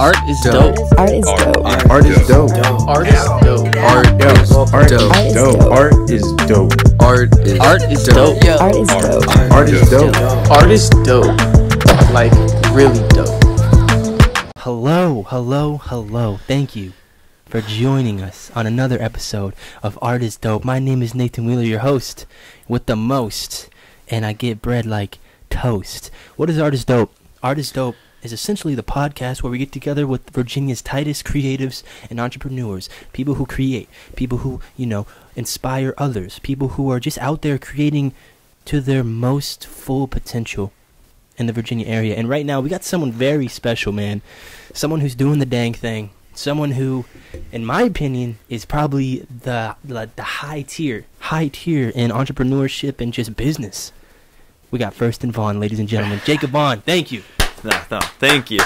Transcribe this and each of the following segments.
Art is dope. Art is dope. Art is dope. Art is dope. Art is dope. Art is dope. Art is dope. Art is dope. Art is dope. Art is dope. Like really dope. Hello. Thank you for joining us on another episode of Art is Dope. My name is Nathan Wheeler, your host with the most, and I get bread like toast. What is Art is Dope? Art is Dope is essentially the podcast where we get together with Virginia's tightest creatives and entrepreneurs, people who create, people who, inspire others, people who are just out there creating to their most full potential in the Virginia area. And right now we got someone very special, man. Someone who's doing the dang thing. Someone who, in my opinion, is probably the high tier in entrepreneurship and just business. We got First and Vaughan, ladies and gentlemen. Jacob Vaughan, thank you. No, thank you.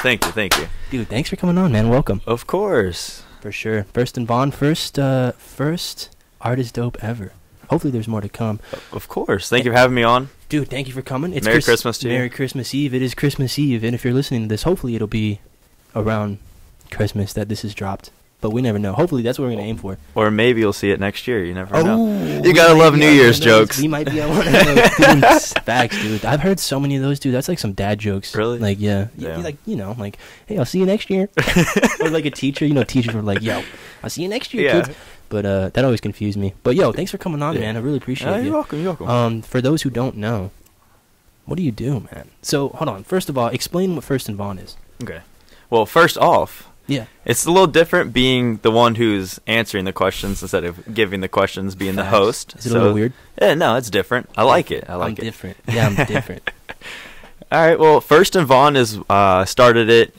Dude, thanks for coming on, man. Welcome. Of course. For sure. First and Vaughan, first Art is Dope ever. Hopefully there's more to come. Of course. Thank you for having me on. Dude, thank you for coming. It's Merry Christmas to you. Merry Christmas Eve. It is Christmas Eve, and if you're listening to this, hopefully it'll be around Christmas that this is dropped. But we never know. Hopefully that's what we're going to aim for. Or maybe you'll see it next year. You never know. You got to love New Year's jokes. We might be on one of those. Facts, dude. I've heard so many of those, dude. That's like some dad jokes. Really? Like, yeah. Like, hey, I'll see you next year. Or like a teacher, teachers were like, yo, I'll see you next year, kids. But that always confused me. But, yo, thanks for coming on, man. I really appreciate it. You're welcome. For those who don't know, what do you do, man? So, hold on. First of all, explain what First and Vaughan is. Okay. Well, first off, yeah, it's a little different being the one who's answering the questions instead of giving the questions, being the host. Is it a little weird? Yeah, no, it's different. I like it. I'm different. Yeah, I'm different. All right. Well, First and Vaughan is started it.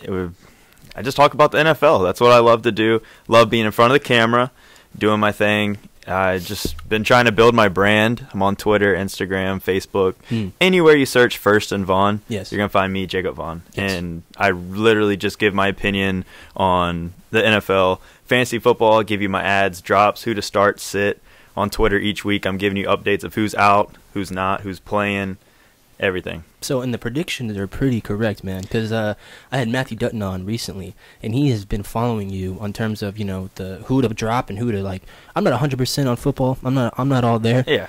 I just talk about the NFL. That's what I love to do. Love being in front of the camera, doing my thing. I just been trying to build my brand. I'm on Twitter, Instagram, Facebook. Anywhere you search First and Vaughan, yes, you're going to find me, Jacob Vaughan. Yes. And I literally just give my opinion on the NFL. Fantasy football, give you my ads, drops, who to start, sit. On Twitter each week, I'm giving you updates of who's out, who's not, who's playing, everything. So, and the predictions are pretty correct, man, because I had Matthew Dutton on recently, and he has been following you on terms of, the who to drop and who to, like, I'm not 100% on football. I'm not all there. Yeah.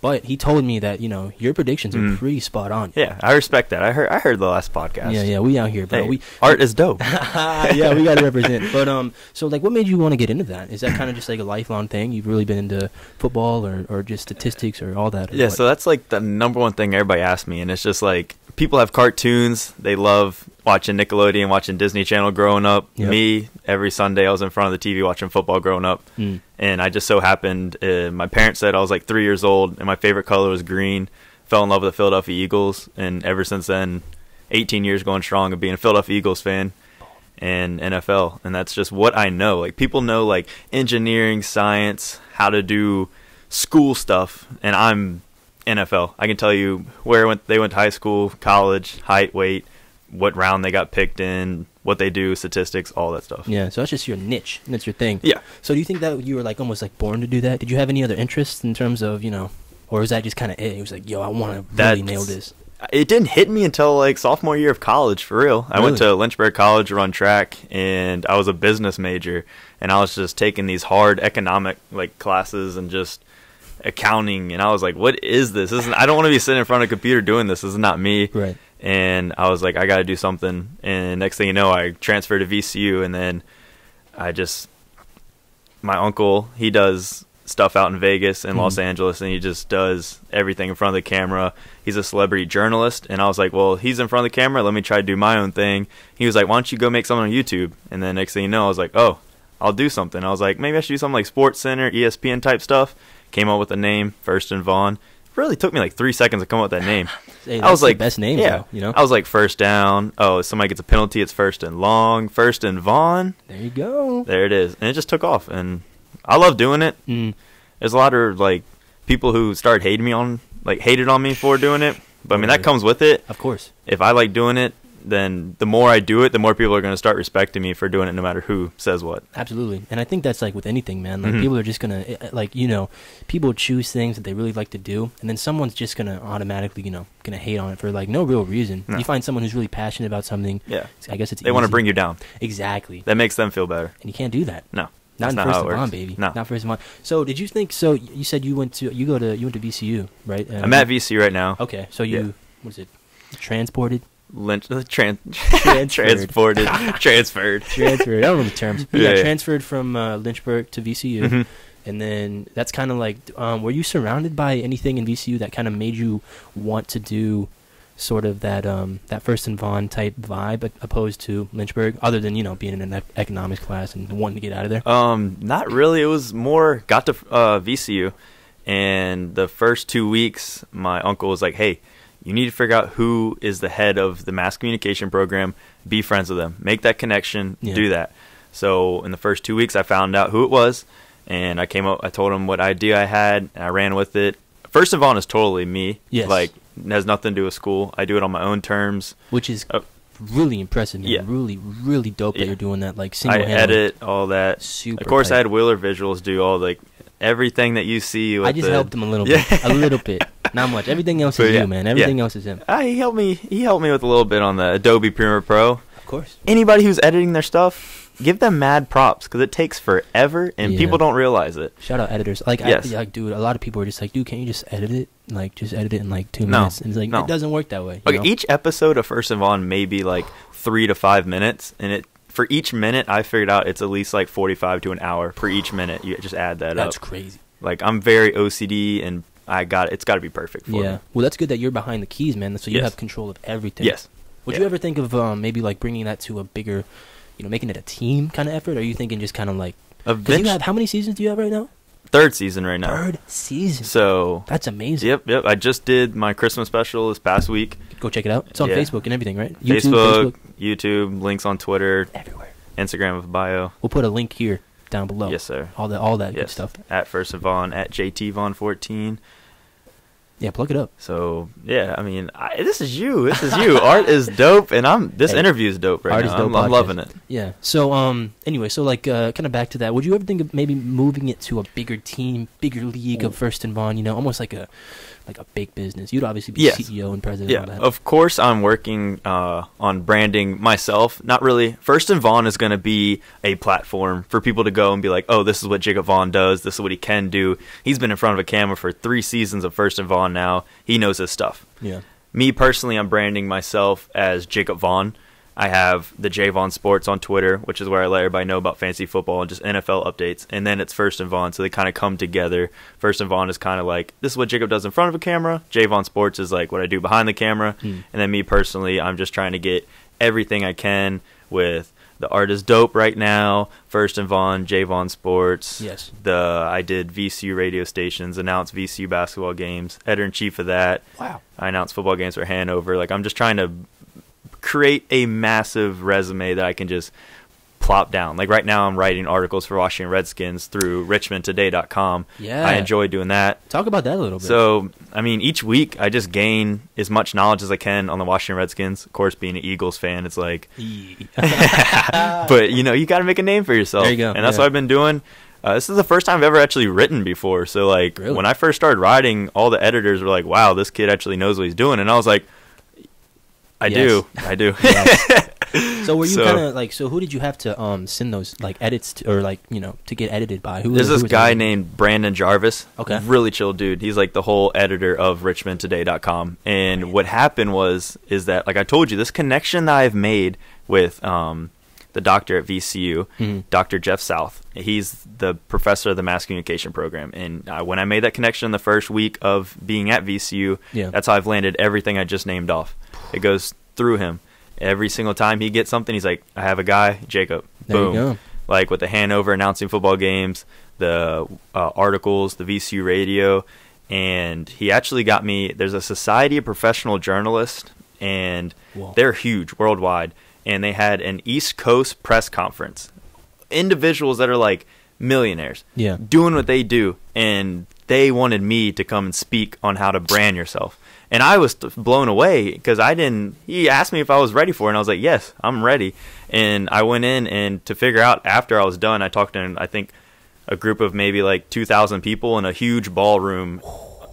But he told me that, your predictions are pretty spot on. Yeah, I respect that. I heard the last podcast. Yeah, we out here, bro. Hey, art is dope. Yeah, we got to represent. But, so, like, what made you want to get into that? Is that kind of just, like, a lifelong thing? You've really been into football or just statistics or all that? Or yeah, what? so that's, like, the number one thing everybody asks me, and it's just, like, people have cartoons. They love watching Nickelodeon, watching Disney Channel growing up. Yep. Me, every Sunday I was in front of the TV watching football growing up. And I just so happened, my parents said I was like 3 years old, and my favorite color was green. Fell in love with the Philadelphia Eagles, and ever since then, 18 years going strong of being a Philadelphia Eagles fan and NFL. And that's just what I know. Like, people know, like, engineering, science, how to do school stuff, and I'm NFL. I can tell you where they went to high school, college, height, weight, what round they got picked in, what they do, statistics, all that stuff. Yeah, so that's just your niche. That's your thing. Yeah. So do you think that you were like almost like born to do that? Did you have any other interests in terms of, or was that just kind of it? It was like, yo, I want to really nail this. It didn't hit me until like sophomore year of college, for real. I went to Lynchburg College to run track, and I was a business major, and I was just taking these hard economic like classes and just accounting, and I was like, what is this? I don't want to be sitting in front of a computer doing this. This is not me. Right. And I was like, I got to do something. And next thing you know, I transferred to VCU, and then my uncle, he does stuff out in Vegas and Los Angeles, and he just does everything in front of the camera. He's a celebrity journalist, and I was like, well, he's in front of the camera, let me try to do my own thing. He was like, why don't you go make something on YouTube? And then next thing you know, I was like, oh, I'll do something. I was like, maybe I should do something like Sports Center, ESPN type stuff. Came up with a name, First and Vaughan. It really took me like 3 seconds to come up with that name. Hey, I was like, the best name, yeah, though, I was like, first down. Oh, if somebody gets a penalty, it's first and long. First and Vaughan. There you go. There it is. And it just took off. And I love doing it. There's a lot of like people who started hated on me for doing it. But I mean, that comes with it. Of course. If I like doing it, then the more I do it, the more people are going to start respecting me for doing it, no matter who says what. Absolutely. And I think that's like with anything, man. Like people are just going to, like, you know, people choose things that they really like to do, and then someone's just going to automatically, you know, going to hate on it for like no real reason. No. You find someone who's really passionate about something. Yeah. I guess they want to bring you down. Exactly. That makes them feel better. And you can't do that. No. Not in not First how it and Vaughan, works. baby. No. Not First and Vaughan. So did you think, so you said you went to VCU, right? I'm at VC right now. Okay. So you, what is it? Transported? Transferred. Transferred. Transferred. I don't know the terms. But Yeah. Transferred from Lynchburg to VCU. And then that's kind of like, were you surrounded by anything in VCU that kind of made you want to do sort of that First and Vaughan type vibe opposed to Lynchburg, other than, you know, being in an economics class and wanting to get out of there? Not really. It was more, got to VCU, and the first 2 weeks, my uncle was like, hey, you need to figure out who is the head of the mass communication program, be friends with them, make that connection, do that. So in the first 2 weeks, I found out who it was, and I told him what idea I had, and I ran with it. First and Vaughan is totally me. Yes. Like, it has nothing to do with school. I do it on my own terms. Which is really impressive, man. Yeah. Really, really dope that you're doing that, like, I single-handedly. edit all that. Super Of course, tight. I had Wheeler Visuals do all, like, everything that you see. With I just helped him a little bit. A little bit. Not much. Everything else is you, man. Everything else is him. He helped me with a little bit on the Adobe Premiere Pro. Of course. Anybody who's editing their stuff, give them mad props, because it takes forever, and people don't realize it. Shout out editors. Like, Yes. dude, a lot of people are just like, dude, can't you just edit it? Like, just edit it in like 2 minutes. And it's like, it doesn't work that way. You know? Each episode of First and Vaughan may be like 3 to 5 minutes, and for each minute, I figured out it's at least like 45 to an hour per each minute. You just add that up. That's crazy. Like, I'm very OCD, and it's got to be perfect for me. Yeah. Well, that's good that you're behind the keys, man. So you have control of everything. Yes. Would you ever think of maybe like bringing that to a bigger, you know, making it a team kind of effort? Or are you thinking just kind of like, because you have, how many seasons do you have right now? Third season right now. Third season. So that's amazing. Yep. I just did my Christmas special this past week. Go check it out. It's on Facebook and everything, right? YouTube, links on Twitter, everywhere. Instagram with bio. We'll put a link here down below. Yes, sir. All that good stuff. At First and Vaughan, at JTVaughan14. Yeah, plug it up. So yeah, I mean, this is you. This is you. Art is dope, and this interview is dope right now. I'm loving it. Yeah. So anyway, so like kind of back to that. Would you ever think of maybe moving it to a bigger team, bigger league of First and Vaughan? You know, almost like a big business. You'd obviously be CEO and president. Yeah, and all that. of course I'm working on branding myself. Not really. First and Vaughan is going to be a platform for people to go and be like, oh, this is what Jacob Vaughan does. This is what he can do. He's been in front of a camera for 3 seasons of First and Vaughan now. He knows his stuff. Yeah. Me personally, I'm branding myself as Jacob Vaughan. I have the J Vaughan Sports on Twitter, which is where I let everybody know about fantasy football and just NFL updates. And then it's First and Vaughan, so they kind of come together. First and Vaughan is kind of like, this is what Jacob does in front of a camera. J Vaughan Sports is like what I do behind the camera. And then me personally, I'm just trying to get everything I can with the Art is Dope right now, First and Vaughan, J Vaughan Sports. Yes. I did VCU radio stations, announced VCU basketball games, editor-in-chief of that. Wow. I announced football games for Hanover. Like, I'm just trying to create a massive resume that I can just plop down. Like, right now I'm writing articles for Washington Redskins through richmondtoday.com. Yeah. I enjoy doing that. Talk about that a little bit. So, I mean, each week I just gain as much knowledge as I can on the Washington Redskins. Of course, being an Eagles fan, it's like... but, you know, you got to make a name for yourself. There you go. And that's what I've been doing. This is the first time I've ever actually written before. So, like, really? when I first started writing, all the editors were like, wow, this kid actually knows what he's doing. And I was like, I do. Yes. So were you kind of like, so who did you have to send those like edits to, or like, you know, to get edited by? There's this guy named Brandon Jarvis. Okay. Really chill dude. He's like the whole editor of richmondtoday.com. And what happened is that, like I told you, this connection that I've made with the doctor at VCU, Dr. Jeff South. He's the professor of the mass communication program. And when I made that connection the first week of being at VCU, that's how I've landed everything I just named off. It goes through him. Every single time he gets something, he's like, I have a guy, Jacob. Boom. There you go. Like with the Hanover announcing football games, the articles, the VCU radio. And he actually got me, there's a Society of Professional Journalists, and they're huge worldwide. And they had an East Coast press conference. Individuals that are like millionaires doing what they do. And they wanted me to come and speak on how to brand yourself. And I was blown away because he asked me if I was ready for it, and I was like, yes, I'm ready. And I went in, and to figure out after I was done, I talked to, I think, a group of maybe like 2,000 people in a huge ballroom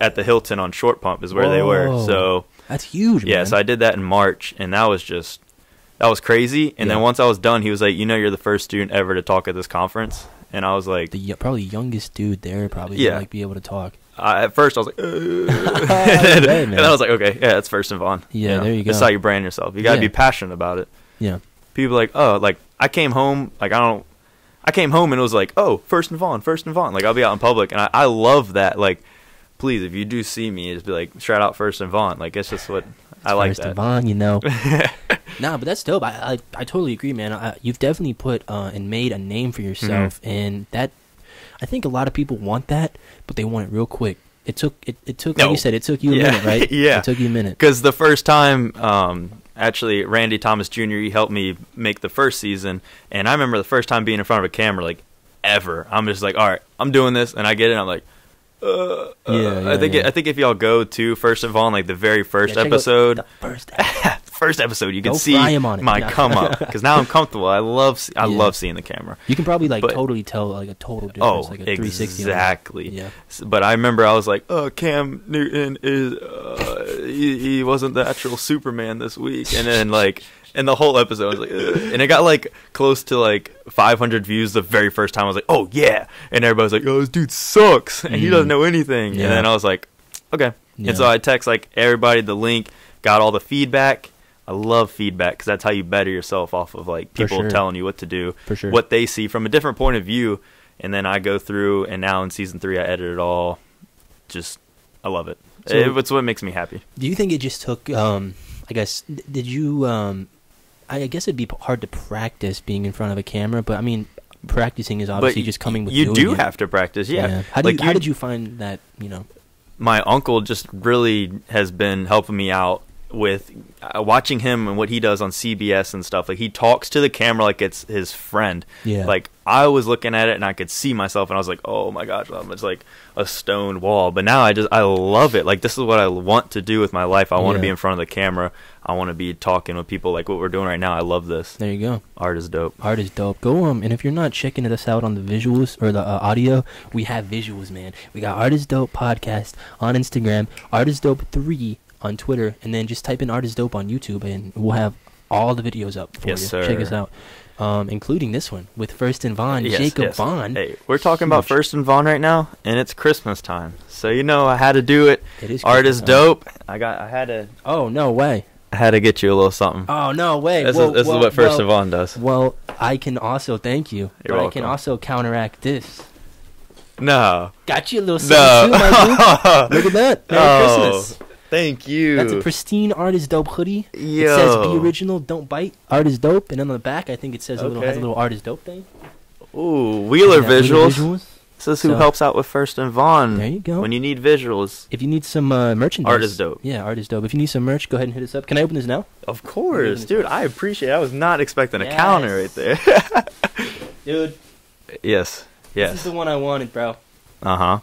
at the Hilton on Short Pump is where they were. So that's huge, man. Yeah, so I did that in March, and that was crazy. And then once I was done, he was like, you're the first student ever to talk at this conference. And I was like, probably youngest dude there, probably to like be able to talk. At first, I was like, and I was like, okay, yeah, that's First and Vaughan. Yeah, there you go. That's how you brand yourself. You got to be passionate about it. Yeah. People are like, oh, like, I came home, I came home and it was like, oh, First and Vaughan. Like, I'll be out in public, and I love that. Like, please, if you do see me, just be like, shout out First and Vaughan. Like, it's just what I like. First and Vaughan, Nah, but that's dope. I totally agree, man. You've definitely put and made a name for yourself, and that, I think a lot of people want that, but they want it real quick. It took like you said, it took you a minute, right? Yeah. It took you a minute. Because the first time, actually, Randy Thomas Jr., he helped me make the first season, and I remember the first time being in front of a camera, like, ever. I'm just like, all right, I'm doing this, and I get it, and I'm like, I think if y'all go to First and Vaughan, like the very first episode, first episode, you can see my come up, because now I'm comfortable. I love seeing the camera. You can probably totally tell like a total difference, like a 360. Exactly. Yeah. But I remember I was like, Cam Newton is he wasn't the actual Superman this week, and then like. And the whole episode was like, ugh. And it got like close to like 500 views the very first time. I was like, oh yeah, and everybody was like, oh, this dude sucks, and he doesn't know anything. Yeah. And then I was like, okay. Yeah. And so I text like everybody the link, got all the feedback. I love feedback because that's how you better yourself off of like people telling you what to do, what they see from a different point of view. And then I go through, and now in season 3, I edit it all. Just, I love it. So, it's what makes me happy. Do you think it just took? I guess did you? I guess it'd be hard to practice being in front of a camera, but I mean, practicing is obviously just coming with doing it. You do have to practice, yeah. How did you find that, My uncle just really has been helping me out with watching him and what he does on CBS and stuff. Like, he talks to the camera like it's his friend. Yeah. Like, I was looking at it and I could see myself, and I was like, oh my gosh, it's like a stone wall. But now I love it. Like, this is what I want to do with my life. I want to be in front of the camera. I want to be talking with people like what we're doing right now. I love this. There you go. Art is dope. Art is dope. Go and if you're not checking us out on the visuals or the audio, we have visuals, man. We got Art is Dope podcast on Instagram, Art is Dope 3 on Twitter, and then just type in Art is Dope on YouTube, and we'll have all the videos up for you. Sir. Check us out. Including this one with First and Vaughan, Jacob Vaughan. Hey, we're talking about First and Vaughan right now, and it's Christmas time, so I had to do it. It is Art is dope. I had to. Oh, no way! I had to get you a little something. Oh, no way! This is what First and Vaughan does. Well, I can also thank you. You're welcome. I can also counteract this. No. Got you a little something too, my dude. Look at that! Merry Christmas. Thank you. That's a pristine Art is Dope hoodie. Yo. It says "Be original, don't bite." Art is dope, and then on the back, I think it says has a little Art is Dope thing. Ooh, Wheeler Visuals. This is who helps out with First and Vaughan. There you go. When you need visuals. If you need some merchandise. Art is dope. Yeah, Art is dope. If you need some merch, go ahead and hit us up. Can I open this now? Of course, dude. I appreciate it. I was not expecting a counter right there. Dude. Yes. This is the one I wanted, bro. Uh-huh.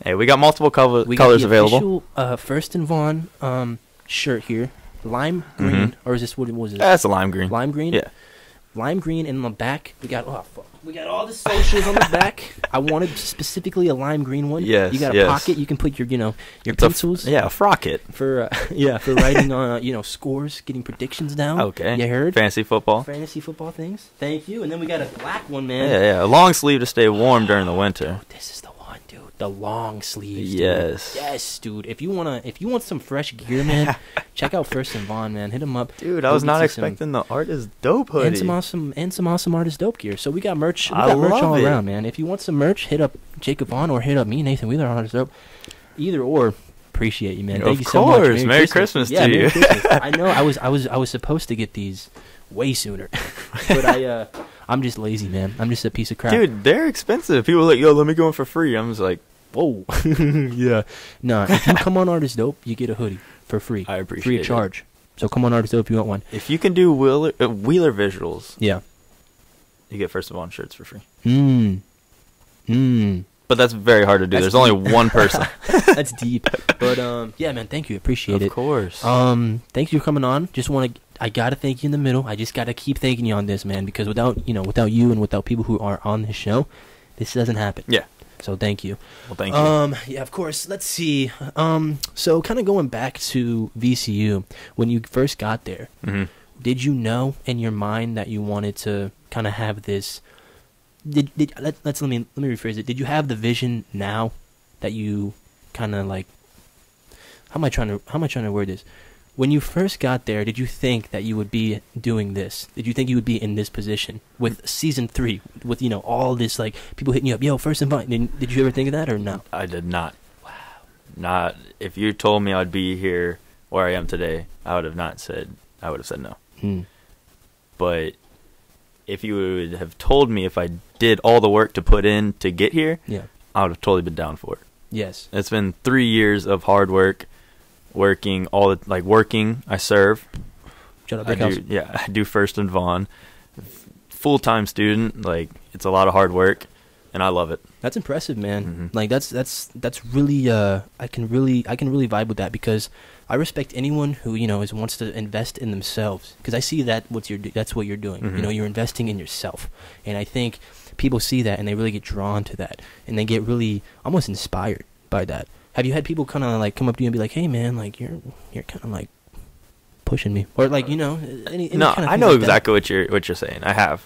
Hey, we got multiple colors available. Official, First and Vaughan shirt here. Lime green. Or is this, what was it? That's a lime green. Lime green? Yeah. Lime green, and on the back, we got all the socials on the back. I wanted specifically a lime green one. Yes, you got a pocket. You can put your pencils. A frocket. For writing on scores, getting predictions down. Okay. You heard? Fantasy football things. Thank you. And then we got a black one, man. Yeah. A long sleeve to stay warm during the winter. Oh, this is the one, dude. The long sleeves. Yes. Dude. Yes, dude. If you want some fresh gear, man, check out First and Vaughan, man. Hit them up. Dude, I was not expecting the Art is Dope hoodie. And some awesome Art is Dope gear. So we got merch. We got merch all around, man. If you want some merch, hit up Jacob Vaughan or hit up me, Nathan Wheeler, on Art is Dope. Either or. Appreciate you, man. Thank you so much. Of course. Merry Christmas to you. Merry Christmas. I know. I was supposed to get these way sooner, but I'm just lazy, man. I'm just a piece of crap. Dude, they're expensive. People are like, yo, let me go in for free. I'm just like, whoa. Yeah. No, if you come on Art is Dope, you get a hoodie for free. I appreciate it. Free of charge. So come on Art is Dope if you want one. If you can do Wheeler Visuals, yeah, you get First of All shirts for free. But that's very hard to do. There's only one person. That's deep. But yeah, man, thank you. Appreciate it. Of course. Thank you for coming on. I gotta thank you in the middle. I just gotta keep thanking you on this, man, because without you and without people who are on this show, this doesn't happen. Yeah. So thank you. Well, thank you. Yeah, of course. Let's see. So kind of going back to VCU, when you first got there, did you know in your mind that you wanted to kind of have this? Let me rephrase it. Did you have the vision now that you kind of like? How am I trying to word this? When you first got there, did you think that you would be doing this? Did you think you would be in this position with season 3, with all this like people hitting you up, yo, first and Vaughan? Did you ever think of that or no? I did not. Wow. Not if you told me I'd be here where I am today, I would have said no. But if you would have told me if I did all the work to put in to get here, I would have totally been down for it. Yes. It's been 3 years of hard work. Working I serve. I do first in Vaughan. Full-time student, like it's a lot of hard work, and I love it. That's impressive, man. Like that's really I can really vibe with that, because I respect anyone who wants to invest in themselves, because I see that's what you're doing. You're investing in yourself, and I think people see that and they really get drawn to that, and they get really almost inspired by that. Have you had people kind of like come up to you and be like, "Hey, man, like you're kind of like pushing me," or like any no, kind of I know like exactly what you're saying. I have,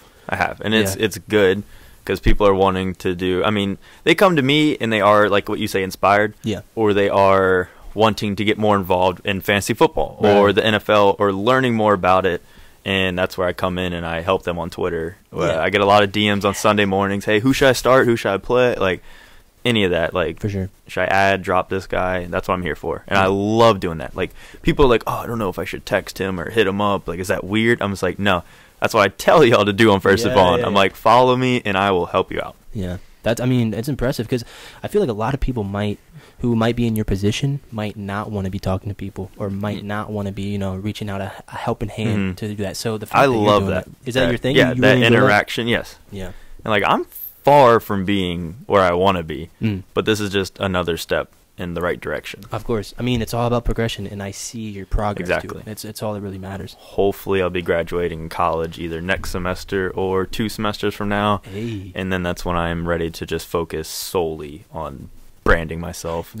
and it's good because people are wanting to do. I mean, they come to me and they are like what you say, inspired, or they are wanting to get more involved in fantasy football or the NFL or learning more about it. And that's where I come in and I help them on Twitter. I get a lot of DMs on Sunday mornings. Hey, who should I start? Who should I play? Like. Any of that, like, for sure. Should I drop this guy? That's what I'm here for, and I love doing that. Like, people are like, oh, I don't know if I should text him or hit him up. Like, is that weird? I'm just like, no, that's what I tell y'all to do on First and Vaughan. I'm like, follow me, and I will help you out. Yeah, it's impressive, because I feel like a lot of people who might be in your position might not want to be talking to people, or might not want to be, reaching out a helping hand to do that. So the fact I that love that. Is that your thing? Yeah, you that really interaction. Yes. Yeah. And like I'm far from being where I want to be, but this is just another step in the right direction. Of course. I mean, it's all about progression, and I see your progress. Exactly. It's all that really matters. Hopefully I'll be graduating college either next semester or 2 semesters from now. Hey. And then that's when I'm ready to just focus solely on branding myself,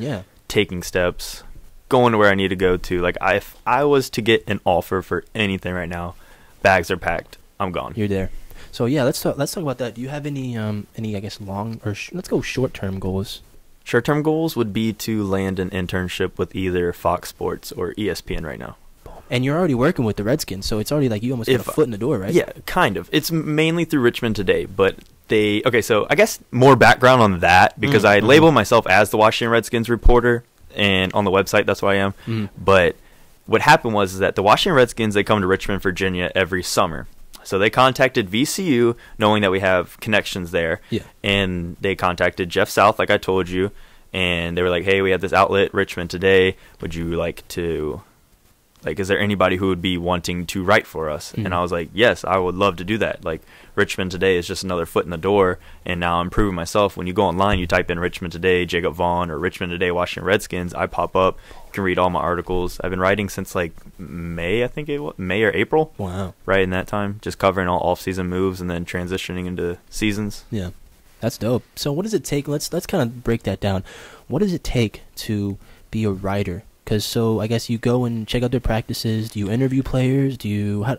taking steps, going to where I need to go to. Like, if I was to get an offer for anything right now, bags are packed, I'm gone. You're there. So yeah, let's talk about that. Do you have any I guess long or let's go short-term goals? Short-term goals would be to land an internship with either Fox Sports or ESPN right now. And you're already working with the Redskins, so it's already like you almost got a foot in the door, right? Yeah, kind of. It's mainly through Richmond Today, but so I guess more background on that, because I label myself as the Washington Redskins reporter, and on the website that's what I am. But what happened was that the Washington Redskins, they come to Richmond, Virginia every summer. So they contacted VCU, knowing that we have connections there, and they contacted Jeff South, like I told you, and they were like, hey, we have this outlet, Richmond Today, would you like to, like, is there anybody who would be wanting to write for us? And I was like, yes, I would love to do that. Like, Richmond Today is just another foot in the door, and now I'm proving myself. When you go online, you type in Richmond Today, Jacob Vaughan, or Richmond Today, Washington Redskins, I pop up. You can read all my articles. I've been writing since like May, I think it was, May or April. Wow. Right in that time, just covering all off-season moves and then transitioning into seasons. Yeah, that's dope. So what does it take? Let's kind of break that down. What does it take to be a writer? Because I guess you go and check out their practices. Do you interview players?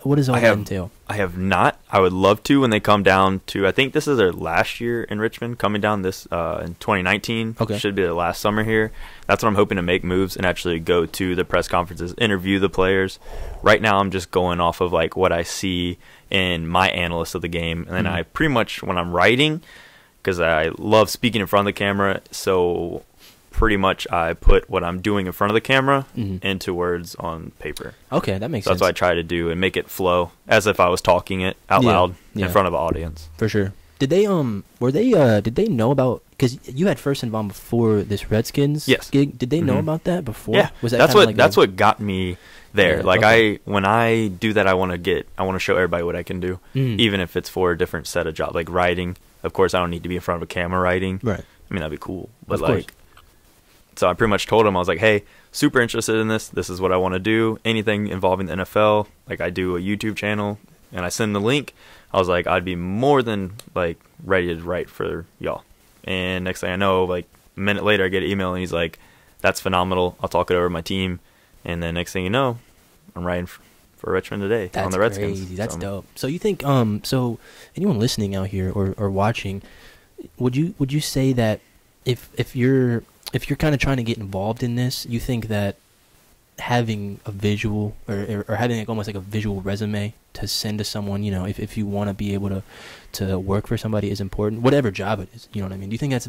What does all that entail? I have not. I would love to when they come down to, I think this is their last year in Richmond, coming down this in 2019. Okay. Should be their last summer here. That's when I'm hoping to make moves and actually go to the press conferences, interview the players. Right now I'm just going off of like what I see in my analyst of the game. And then I pretty much, when I'm writing, because I love speaking in front of the camera, so pretty much I put what I'm doing in front of the camera into words on paper. Okay, that makes sense. That's what I try to do and make it flow as if I was talking it out loud in front of an audience. For sure. Did they did they know about, because you had First and Vaughan before this Redskins gig? Did they know about that before? Yeah, was that that's what got me there. Yeah, like when I do that, I want to show everybody what I can do, even if it's for a different set of jobs, like writing. Of course, I don't need to be in front of a camera writing. Right. I mean, that'd be cool. But Of course. like, so I pretty much told him, I was like, hey, super interested in this. This is what I want to do. Anything involving the NFL. Like, I do a YouTube channel, and I send the link. I was like, I'd be more than like ready to write for y'all. And next thing I know, like a minute later, I get an email, and he's like, that's phenomenal. I'll talk it over with my team. And then next thing you know, I'm writing for Richmond today on the Redskins. Crazy. That's dope. So you think so anyone listening out here or watching, would you say that if you're kind of trying to get involved in this, you think that having a visual or having like almost like a visual resume to send to someone, if you want to be able to work for somebody is important, whatever job it is, you know what I mean? Do you think that's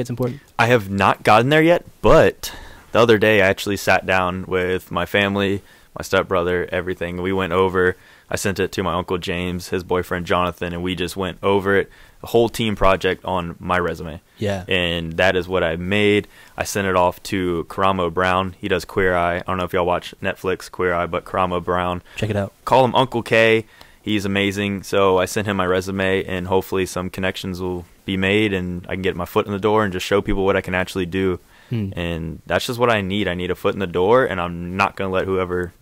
important? I have not gotten there yet, but the other day I actually sat down with my family, my stepbrother, everything. We went over, I sent it to my Uncle James, his boyfriend Jonathan, and we just went over it, a whole team project on my resume. Yeah. And that is what I made. I sent it off to Karamo Brown. He does Queer Eye. I don't know if y'all watch Netflix Queer Eye, but Karamo Brown. Check it out. Call him Uncle K. He's amazing. So I sent him my resume, and hopefully some connections will be made, and I can get my foot in the door and just show people what I can actually do. And that's just what I need. I need a foot in the door, and I'm not going to let whoever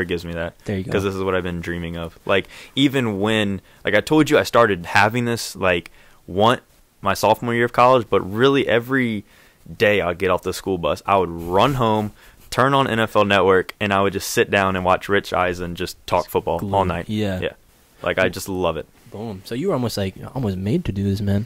gives me that. There you go. Because this is what I've been dreaming of. Like, even when, like I told you, I started having this, like, want my sophomore year of college, but really every day I'd get off the school bus, I would run home, turn on NFL Network, and I would just sit down and watch Rich Eisen just talk football all night. Yeah. Like, I just love it. Boom. So you were almost made to do this, man.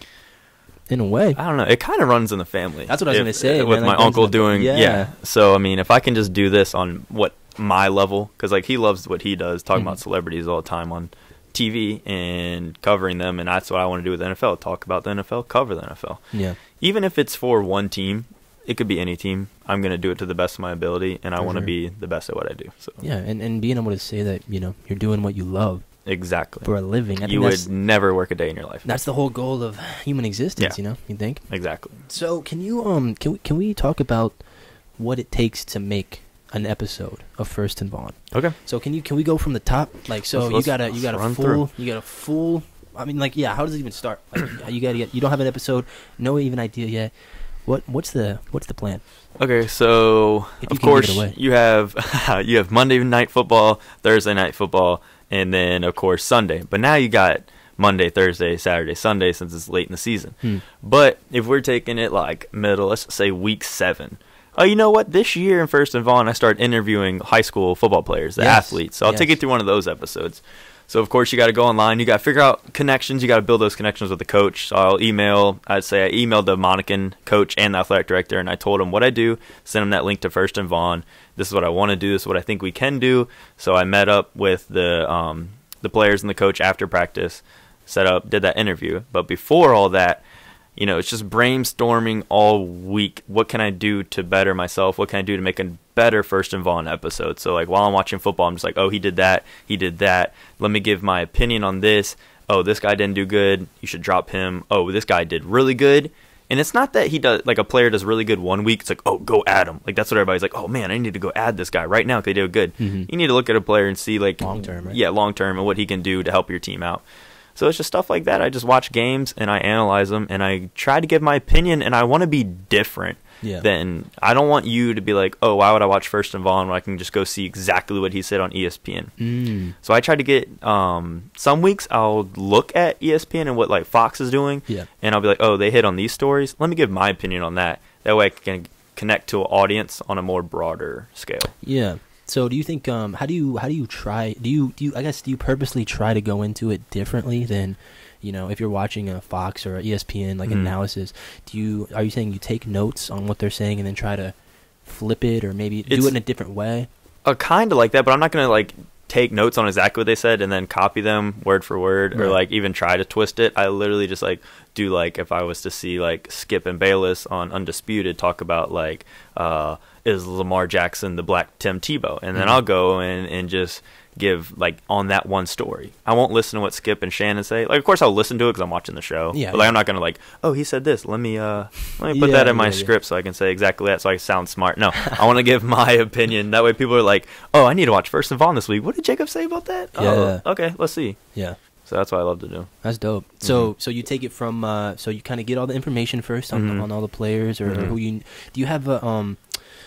In a way. I don't know. It kind of runs in the family. That's what I was going to say. With man. my Like, uncle doing, yeah. So, I mean, if I can just do this on what my level, because, like, he loves what he does, talking about celebrities all the time on TV and covering them, and that's what I want to do with the NFL. Talk about the NFL, cover the NFL. Yeah. Even if it's for one team, it could be any team. I'm going to do it to the best of my ability, and I want to be the best at what I do. So yeah, and being able to say that, you're doing what you love. Exactly. For a living. I think you would never work a day in your life. That's the whole goal of human existence, you think? Exactly. So can you can we talk about what it takes to make an episode of First and Vaughan? Okay. So can we go from the top? Like, so you got a full I mean, like, yeah, how does it even start? Like, you don't have an episode, no even idea yet. What's the plan? Okay, so of course you have Monday night football, Thursday night football, and then of course Sunday. But now you got Monday, Thursday, Saturday, Sunday since it's late in the season. But if we're taking it like middle, let's say week 7. Oh, you know what? This year in First and Vaughan, I started interviewing high school football players, the athletes. So I'll take you through one of those episodes. So, of course, you got to go online. You got to figure out connections. You got to build those connections with the coach. So I emailed the Monacan coach and the athletic director, and I told him what I do, sent him that link to First and Vaughan. This is what I want to do. This is what I think we can do. So I met up with the players and the coach after practice, did that interview. But before all that, it's just brainstorming all week. What can I do to better myself? What can I do to make a better First and Vaughan episode? So, like, while I'm watching football, I'm just like, oh, he did that. Let me give my opinion on this. Oh, this guy didn't do good. You should drop him. Oh, this guy did really good. And it's not that he does, like, a player does really good one week. It's like, oh, go add him. Like, that's what everybody's like, oh, man, I need to go add this guy right now because they do good. You need to look at a player and see, like, long-term, right? Yeah, long-term and what he can do to help your team out. So it's just stuff like that. I just watch games and I analyze them and I try to give my opinion, and I want to be different. Then I don't want you to be like, oh, why would I watch First and Vaughan when I can just go see exactly what he said on ESPN? So I try to get some weeks I'll look at ESPN and what like Fox is doing, and I'll be like, oh, they hit on these stories. Let me give my opinion on that. That way I can connect to an audience on a more broader scale. Yeah. So do you think how do you try, do you purposely try to go into it differently than, if you're watching a Fox or a ESPN like analysis? Are you saying you take notes on what they're saying and then try to flip it or maybe do it in a different way? Kind of like that, but I'm not going to like take notes on exactly what they said and then copy them word for word, or like even try to twist it. I literally just like do, like, if I was to see like Skip and Bayless on Undisputed talk about like is Lamar Jackson the black Tim Tebow, and then I'll go and just give like on that one story. I won't listen to what Skip and Shannon say. Like, of course I'll listen to it because I'm watching the show, but like I'm not gonna like, oh, he said this, let me put that in my script so I can say exactly that so I sound smart. No, I want to give my opinion. That way people are like, oh, I need to watch First and Vaughan this week. What did Jacob say about that? Oh, okay, let's see. So that's what I love to do. That's dope. So you take it from so you kind of get all the information first on all the players or who you do. You have a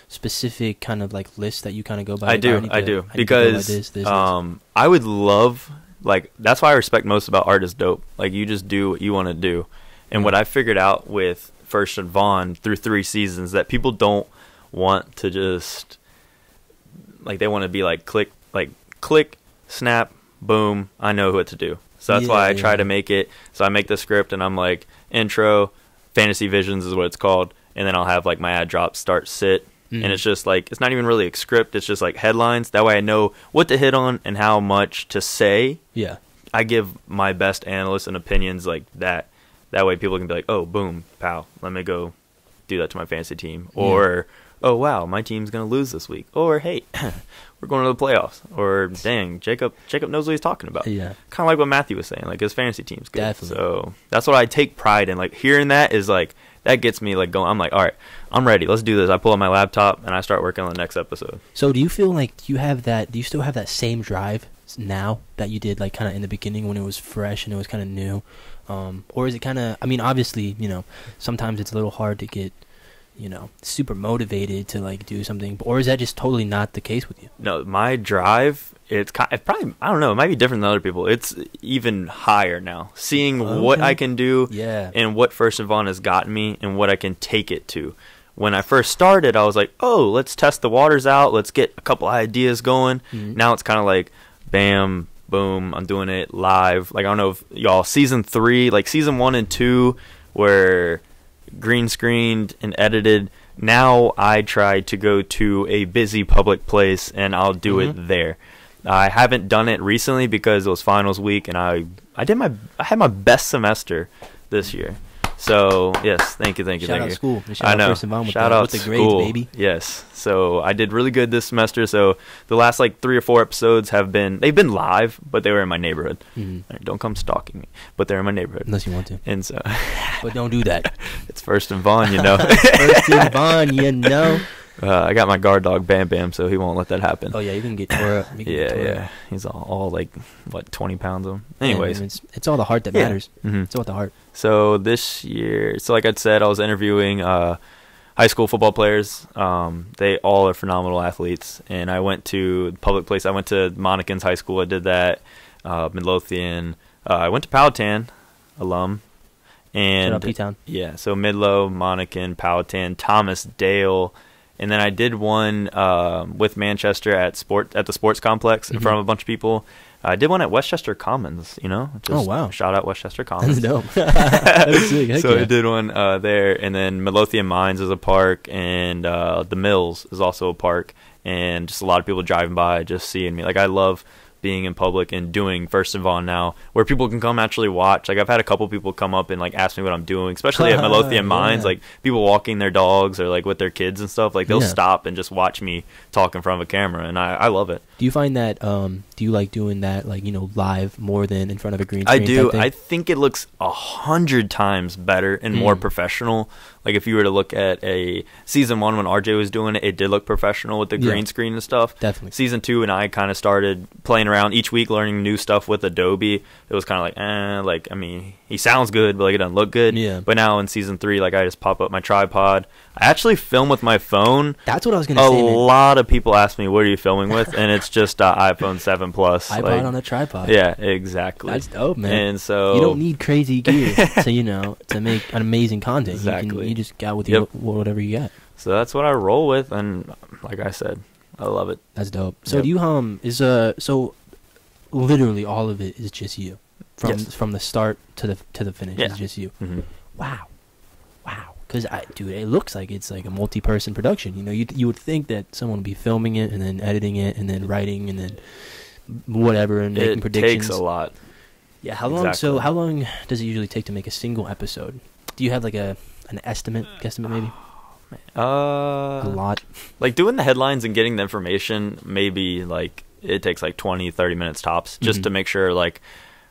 specific kind of like list that you kind of go by? I do because I would love, like, that's why I respect most about Art is Dope. Like, you just do what you want to do. And what I figured out with First and Vaughan through 3 seasons, that people don't want to just, like, they want to be like click, snap, boom, I know what to do. So that's why I try to make it, so I make the script and I'm like, intro, Fantasy Visions is what it's called, and then I'll have like my ad drop, start, sit, and it's just like, it's not even really a script, it's just like headlines. That way I know what to hit on and how much to say. Yeah. I give my best analysts and opinions like that. That way people can be like, oh, boom, pow, let me go do that to my fantasy team. Or, oh, wow, my team's going to lose this week. Or, hey, we're going to the playoffs. Or, dang, Jacob knows what he's talking about. Yeah. Kind of like what Matthew was saying. Like, his fantasy team's good. Definitely. So that's what I take pride in. Like, hearing that is like, that gets me like going. I'm like, all right, I'm ready. Let's do this. I pull up my laptop and I start working on the next episode. So do you feel like you have that, do you still have that same drive now that you did like kind of in the beginning when it was fresh and it was kind of new? Or is it kind of, I mean, obviously, you know, sometimes it's a little hard to get, you know, super motivated to like do something, or is that just totally not the case with you? No, my drive, it's probably, I don't know, it might be different than other people. It's even higher now. Seeing what I can do and what First and Vaughan has gotten me and what I can take it to. When I first started, I was like, oh, let's test the waters out. Let's get a couple ideas going. Now it's kind of like, bam, boom, I'm doing it live. Like, I don't know if y'all, season 3, like season 1 and 2 were green screened and edited. Now I try to go to a busy public place and I'll do it there. I haven't done it recently because it was finals week and I had my best semester this year. So, yes, thank you. Shout out school. I know. Shout out with the grades, school. Baby. Yes. So, I did really good this semester. So, the last, like, 3 or 4 episodes they've been live, but they were in my neighborhood. Right, don't come stalking me, but they're in my neighborhood. Unless you want to. And so. But don't do that. It's First and Vaughan, you know. First and Vaughan, you know. I got my guard dog, Bam Bam, so he won't let that happen. Oh, yeah, you can get tore up. Yeah. He's all like, what, 20 pounds of him? Anyways. Yeah, it's all the heart that matters. It's all the heart. So this year, like I said, I was interviewing high school football players. They all are phenomenal athletes. And I went to the public place. I went to Monacan's high school. I did that. Midlothian. I went to Powhatan, alum. And Shout out P-Town. Yeah, so Midlow, Monacan, Powhatan, Thomas Dale. And then I did one with Manchester at the sports complex in front of a bunch of people. I did one at Westchester Commons, you know. Oh, wow. Shout out Westchester Commons. That's dope. That's sick. Heck so yeah. I did one there. And then Midlothian Mines is a park. And the Mills is also a park. And just a lot of people driving by just seeing me. Like, I love being in public and doing First and Vaughan now, where people can come actually watch. Like, I've had a couple people come up and like ask me what I'm doing, especially at Midlothian Mines. Like, people walking their dogs or like with their kids and stuff. Like, they'll stop and just watch me talk in front of a camera, and I love it. Do you find that do you like doing that, like, you know, live more than in front of a green screen? I do. I think it looks 100 times better and more professional. Like, if you were to look at a season 1 when RJ was doing it, it did look professional with the green screen and stuff. Definitely. Season 2 and I kind of started playing around each week, learning new stuff with Adobe. It was kind of like, I mean, he sounds good, but like, it doesn't look good. Yeah. But now in season 3, like, I just pop up my tripod. I actually film with my phone. That's what I was gonna say. A lot of people ask me, "What are you filming with?" And it's just iPhone 7 Plus. iPod on a tripod. Yeah, exactly. That's dope, man. And so you don't need crazy gear to make an amazing content. Exactly. You just got with whatever you got. So that's what I roll with, and like I said, I love it. That's dope. So do you so literally all of it is just you from the start to the finish. It's just you. Wow. Because dude, it looks like it's like a multi-person production. You know, you would think that someone would be filming it and then editing it and then writing and then whatever and making predictions. It takes a lot. Yeah. How long? Exactly. So how long does it usually take to make a single episode? Do you have like an guesstimate maybe? A lot. Like, doing the headlines and getting the information, maybe like it takes like 20-30 minutes tops, just to make sure. Like,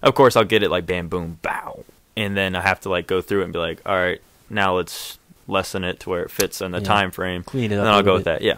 of course I'll get it like bam boom bow, and then I have to like go through it and be like, all right, now let's lessen it to where it fits in the time frame. Clean it up. And then I'll go with that. Yeah.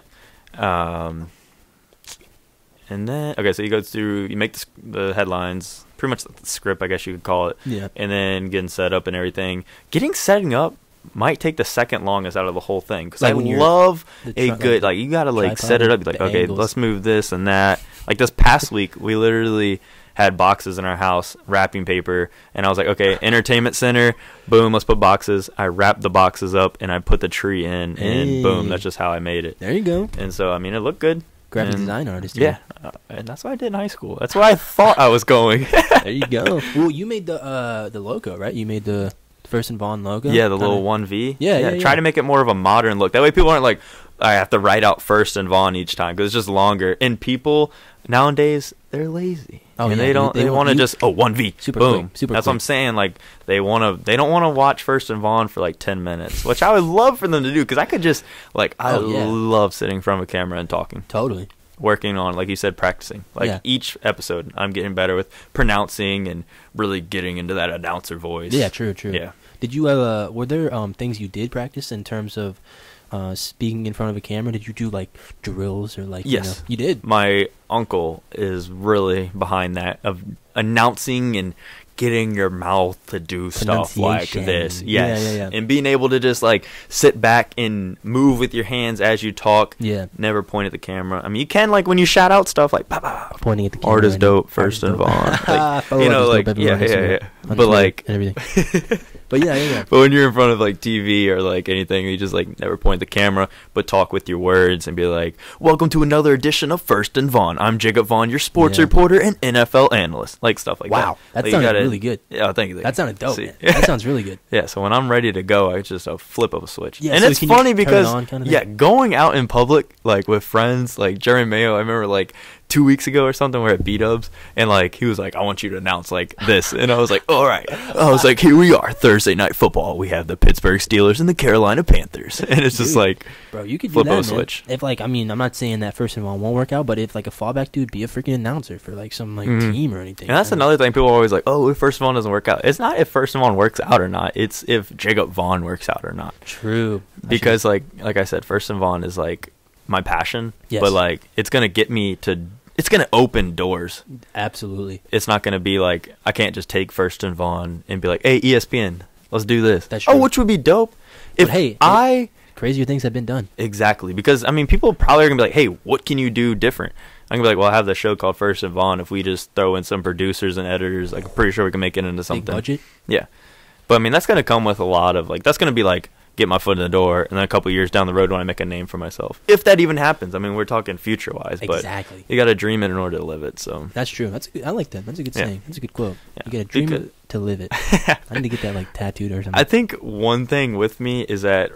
And then, okay, so you go through, you make the headlines, pretty much the script, I guess you could call it. Yeah. And then getting set up and everything. Setting up might take the second longest out of the whole thing. Because Like I when you're- love the a good, like, you got to, like, tripod set it up. and Like, the okay, angles. let's move this and that. Like, this past week, we literally had boxes in our house, wrapping paper, and I was like, okay, entertainment center, boom, let's put boxes. I wrapped the boxes up, and I put the tree in, and Hey. boom, that's just how I made it. There you go. And so, I mean, it looked good. Graphic And- design artist. Yeah, and that's what I did in high school. That's where I thought I was going. There you go. Well, you made the logo, right? You made the First and Vaughan logo. Yeah, the little Kinda- 1V. Yeah. Try to make it more of a modern look. That way people aren't like, I have to write out First and Vaughan each time, because it's just longer. And people nowadays, they're lazy. Oh, and yeah, they want to just 1V, Super boom. quick, super That's what I'm quick. saying. Like they don't want to watch First and Vaughan for like 10 minutes, which I would love for them to do, because I could just I Oh, yeah. love sitting in front of a camera and talking. Totally. Working on, like you said, practicing. Like Yeah. each episode, I'm getting better with pronouncing and really getting into that announcer voice. Yeah, true. Yeah. Did you were there things you did practice in terms of speaking in front of a camera? Did you do like drills or like Yes. you did? My uncle is really behind that, of announcing and getting your mouth to do stuff like Pronunciation. this. Yeah, Yes. yeah. And being able to just like sit back and move with your hands as you talk. Yeah. Never point at the camera. I mean, you can, like, when you shout out stuff like, "Bah, bah, Pointing at the camera. art is and- dope, art First is and dope. Vaughan." Like, Follow you know, Art is like, Dope, yeah, everyone on yeah, Instagram, yeah. on But Twitter like, and everything. But yeah. but when you're in front of like TV or like anything, you just like never point at the camera, but talk with your words and be like, "Welcome to another edition of First and Vaughan. I'm Jacob Vaughan, your sports Yeah. reporter and NFL analyst." Like stuff like Wow, that that. Like, you sounded gotta- really good. Yeah, thank you. That sounded dope. See. Man. That sounds really good. Yeah, so when I'm ready to go, I just a flip of a switch. Yeah, and so it's can you funny turn it because on kinda yeah, thing? going out in public like with friends, like Jerry Mayo, I remember like 2 weeks ago or something, we're at B-Dubs, and like he was like, "I want you to announce like this," and I was like, "All right." I was like, "Here we are, Thursday night football. We have the Pittsburgh Steelers and the Carolina Panthers," and it's just Dude. like, Bro, you could do Flip that, a man. switch. If like, I mean, I'm not saying that First and Vaughan won't work out, but if like a fallback dude, be a freaking announcer for like some like Mhm. team or anything. and that's I mean, another thing. People are always like, "Oh, if First and Vaughan doesn't work out," it's not if First and Vaughan works out or not. It's if Jacob Vaughan works out or not. True. Because like I said, First and Vaughan is like my passion, Yes. but like it's gonna get me to. It's gonna open doors. Absolutely. It's not gonna be like I can't just take First and Vaughan and be like, "Hey, ESPN, let's do this." That's Oh, true. which would be dope if But hey, crazier things have been done. exactly, because I mean, people probably are gonna be like, "Hey, what can you do different?" I'm gonna be like, "Well, I have the show called First and Vaughan. If we just throw in some producers and editors, like, I'm pretty sure we can make it into something." Big budget. Yeah, but I mean, that's gonna come with a lot of like. That's gonna be like get my foot in the door, and then a couple years down the road when I make a name for myself, if that even happens. I mean, we're talking future wise, but Exactly. you got to dream it in order to live it. So That's true. That's a good, I like that. That's a good Yeah. saying. That's a good quote. Yeah. You got to dream Because- it to live it. I need to get that like tattooed or something. I think one thing with me is that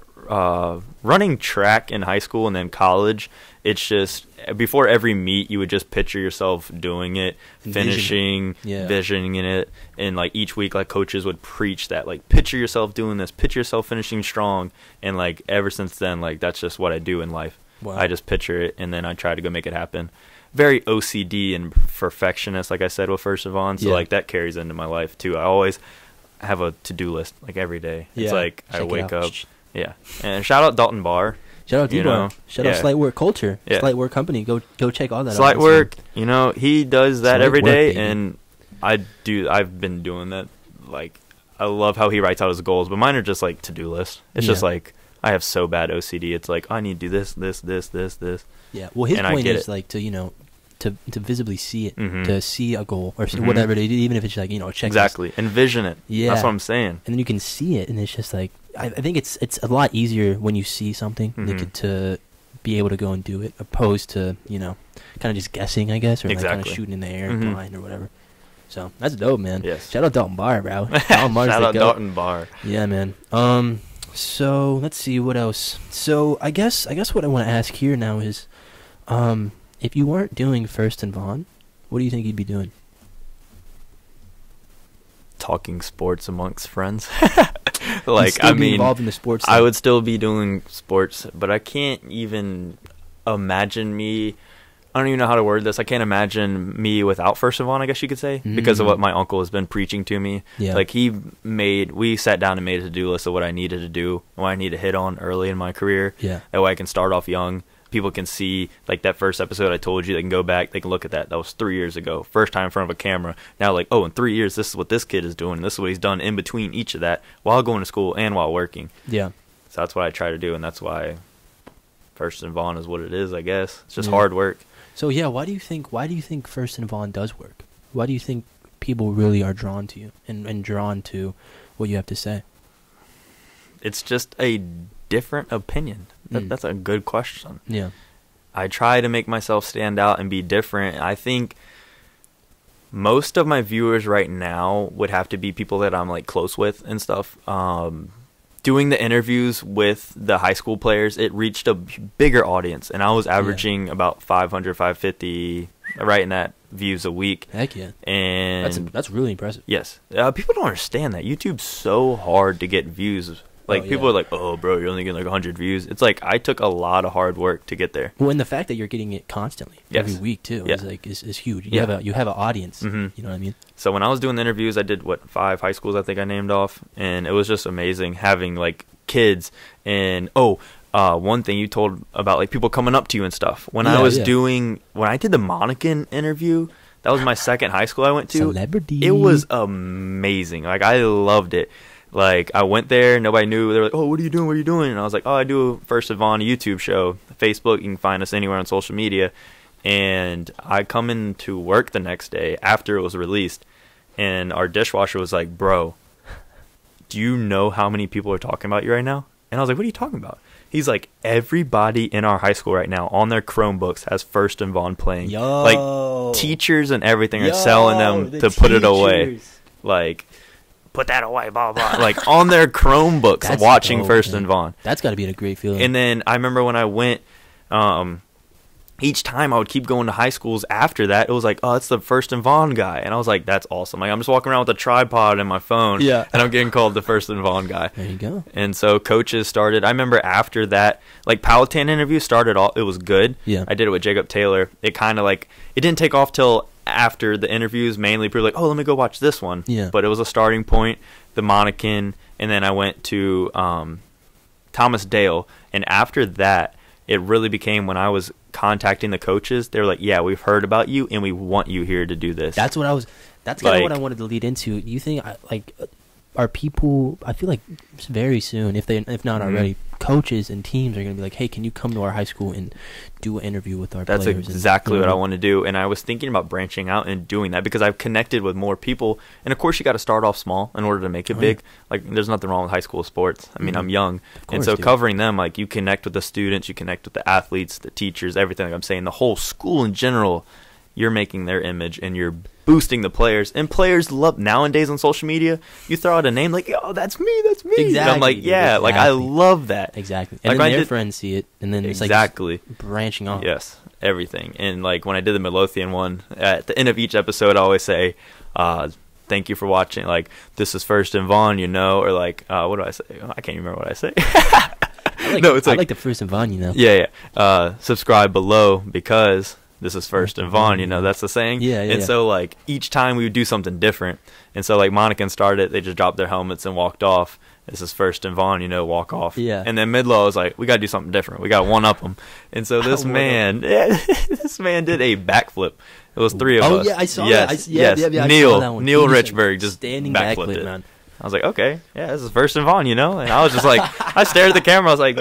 running track in high school and then college, it's just before every meet you would just picture yourself doing it, finishing, Yeah. visioning in it, and like each week like coaches would preach that like picture yourself doing this, picture yourself finishing strong, and like ever since then like that's just what I do in life. Wow. I just picture it and then I try to go make it happen. Very OCD and perfectionist, like I said with First of On, so Yeah. like that carries into my life too. I always have a to-do list like every day. It's Yeah. like I Check it wake out. up. Yeah. And shout out Dalton Barr. Shout out you D-Bar. know, Shout out yeah. Slight Work Culture. Yeah. Slight Work Company. Go check all that out. Slight on Instagram. work, you know, he does that Slight every work, day, baby. and I've been doing that. Like, I love how he writes out his goals, but mine are just like to-do list. It's just Yeah. like I have so bad OCD. It's like I need to do this. Yeah. Well, his And I point get is it. like to visibly see it, Mhm. to see a goal or Mhm. whatever it is, even if it's like a checklist. Exactly. Envision it. Yeah. That's what I'm saying. And then you can see it, and it's just like I think it's a lot easier when you see something Mhm. to be able to go and do it, opposed to kind of just guessing, I guess, or like kind Exactly. of shooting in the air, Mhm. blind or whatever. So that's dope, man. Yes. Shout out Dalton Barr, bro. Dalton Barr's Shout the out goat. Dalton Barr. Yeah, man. So let's see what else. So I guess what I want to ask here now is, if you weren't doing First and Vaughan, what do you think you'd be doing? Talking sports amongst friends. You'd Like, still I be mean, involved in the sports. I thing. would still be doing sports, but I can't even imagine me. I don't even know how to word this. I can't imagine me without First of All, I guess you could say, because of Mm. what my uncle has been preaching to me. Yeah. Like, we sat down and made a to-do list of what I needed to do, what I need to hit on early in my career. Yeah. That way I can start off young. people can see like that first episode I told you. They can go back, they can look at that. That was 3 years ago, first time in front of a camera. Now like, oh, in 3 years this is what this kid is doing, and this is what he's done in between each of that while going to school and while working. Yeah. So that's what I try to do, and that's why First and Vaughan is what it is, I guess. It's just hard work. So yeah, why do you think First and Vaughan does work? Why do you think people really are drawn to you and drawn to what you have to say? It's just a different opinion. That's a good question. Yeah. I try to make myself stand out and be different. I think most of my viewers right now would have to be people that I'm like close with and stuff. Doing the interviews with the high school players, it reached a bigger audience, and I was averaging about 500, 550, right in that views a week. Heck yeah. And that's really impressive. Yes. People don't understand that YouTube's so hard to get views. Like, people are like, oh, bro, you're only getting like 100 views. It's like, I took a lot of hard work to get there. Well, and the fact that you're getting it constantly every week, too, is huge. You have an audience. You know what I mean? So when I was doing the interviews, I did, 5 high schools I think I named off. And it was just amazing having, like, kids. And, one thing you told about, like, people coming up to you and stuff. When I was when I did the Monacan interview, that was my second high school I went to. Celebrity. It was amazing. Like, I loved it. Like, I went there, nobody knew. They were like, oh, what are you doing? What are you doing? And I was like, oh, I do First and Vaughan, a YouTube show. Facebook, you can find us anywhere on social media. And I come into work the next day after it was released, and our dishwasher was like, bro, do you know how many people are talking about you right now? And I was like, what are you talking about? He's like, everybody in our high school right now on their Chromebooks has First and Vaughan playing. Like, teachers and everything are selling them to put it away. Like, put that away, blah, blah. Like, on their Chromebooks, watching dope, First and Vaughan. That's got to be a great feeling. And then I remember when I went, each time I would keep going to high schools after that, it was like, oh, it's the First and Vaughan guy. And I was like, that's awesome. Like, I'm just walking around with a tripod and my phone, and I'm getting called the First and Vaughan guy. There you go. And so coaches started. I remember after that, like, Powhatan interview started off, it was good. Yeah. I did it with Jacob Taylor. It kind of like, it didn't take off till after the interviews, mainly people were like, oh, let me go watch this one. Yeah. But it was a starting point, the Monacan, and then I went to Thomas Dale. And after that, it really became, when I was contacting the coaches, they were like, yeah, we've heard about you and we want you here to do this. That's kind of what I wanted to lead into. You think, like, are people, I feel like very soon, if not already, coaches and teams are going to be like, hey, can you come to our high school and do an interview with our players? That's exactly what I want to do. And I was thinking about branching out and doing that because I've connected with more people. And of course, you got to start off small in order to make it big. Like, there's nothing wrong with high school sports. I mean, I'm young. And so covering them, like, you connect with the students, you connect with the athletes, the teachers, everything. Like I'm saying, the whole school in general, you're making their image and you're boosting the players. And players love, nowadays on social media, you throw out a name like, yo, that's me. Exactly. And I'm like, yeah, like, I love that. Exactly. And like, then their friends see it, and then it's like branching off. Yes, everything. And like, when I did the Midlothian one, at the end of each episode, I always say, thank you for watching. Like, this is First and Vaughan, you know, or like, what do I say? I can't remember what I say. I like the First and Vaughan, you know. Yeah. Subscribe below because this is First and Vaughan, you know, that's the saying. And so, like, each time we would do something different. And so, like, Monacan started, they just dropped their helmets and walked off. This is First and Vaughan, you know, walk off. Yeah. And then Midlow was like, we got to do something different. We got to one-up them. And so this man, this man did a backflip. It was 3 of us. Oh, yeah, I saw that. Yes. Neil Richburg just standing backflipped it. Man. I was like, okay, yeah, this is First and Vaughan, you know? And I was just like, I stared at the camera. I was like,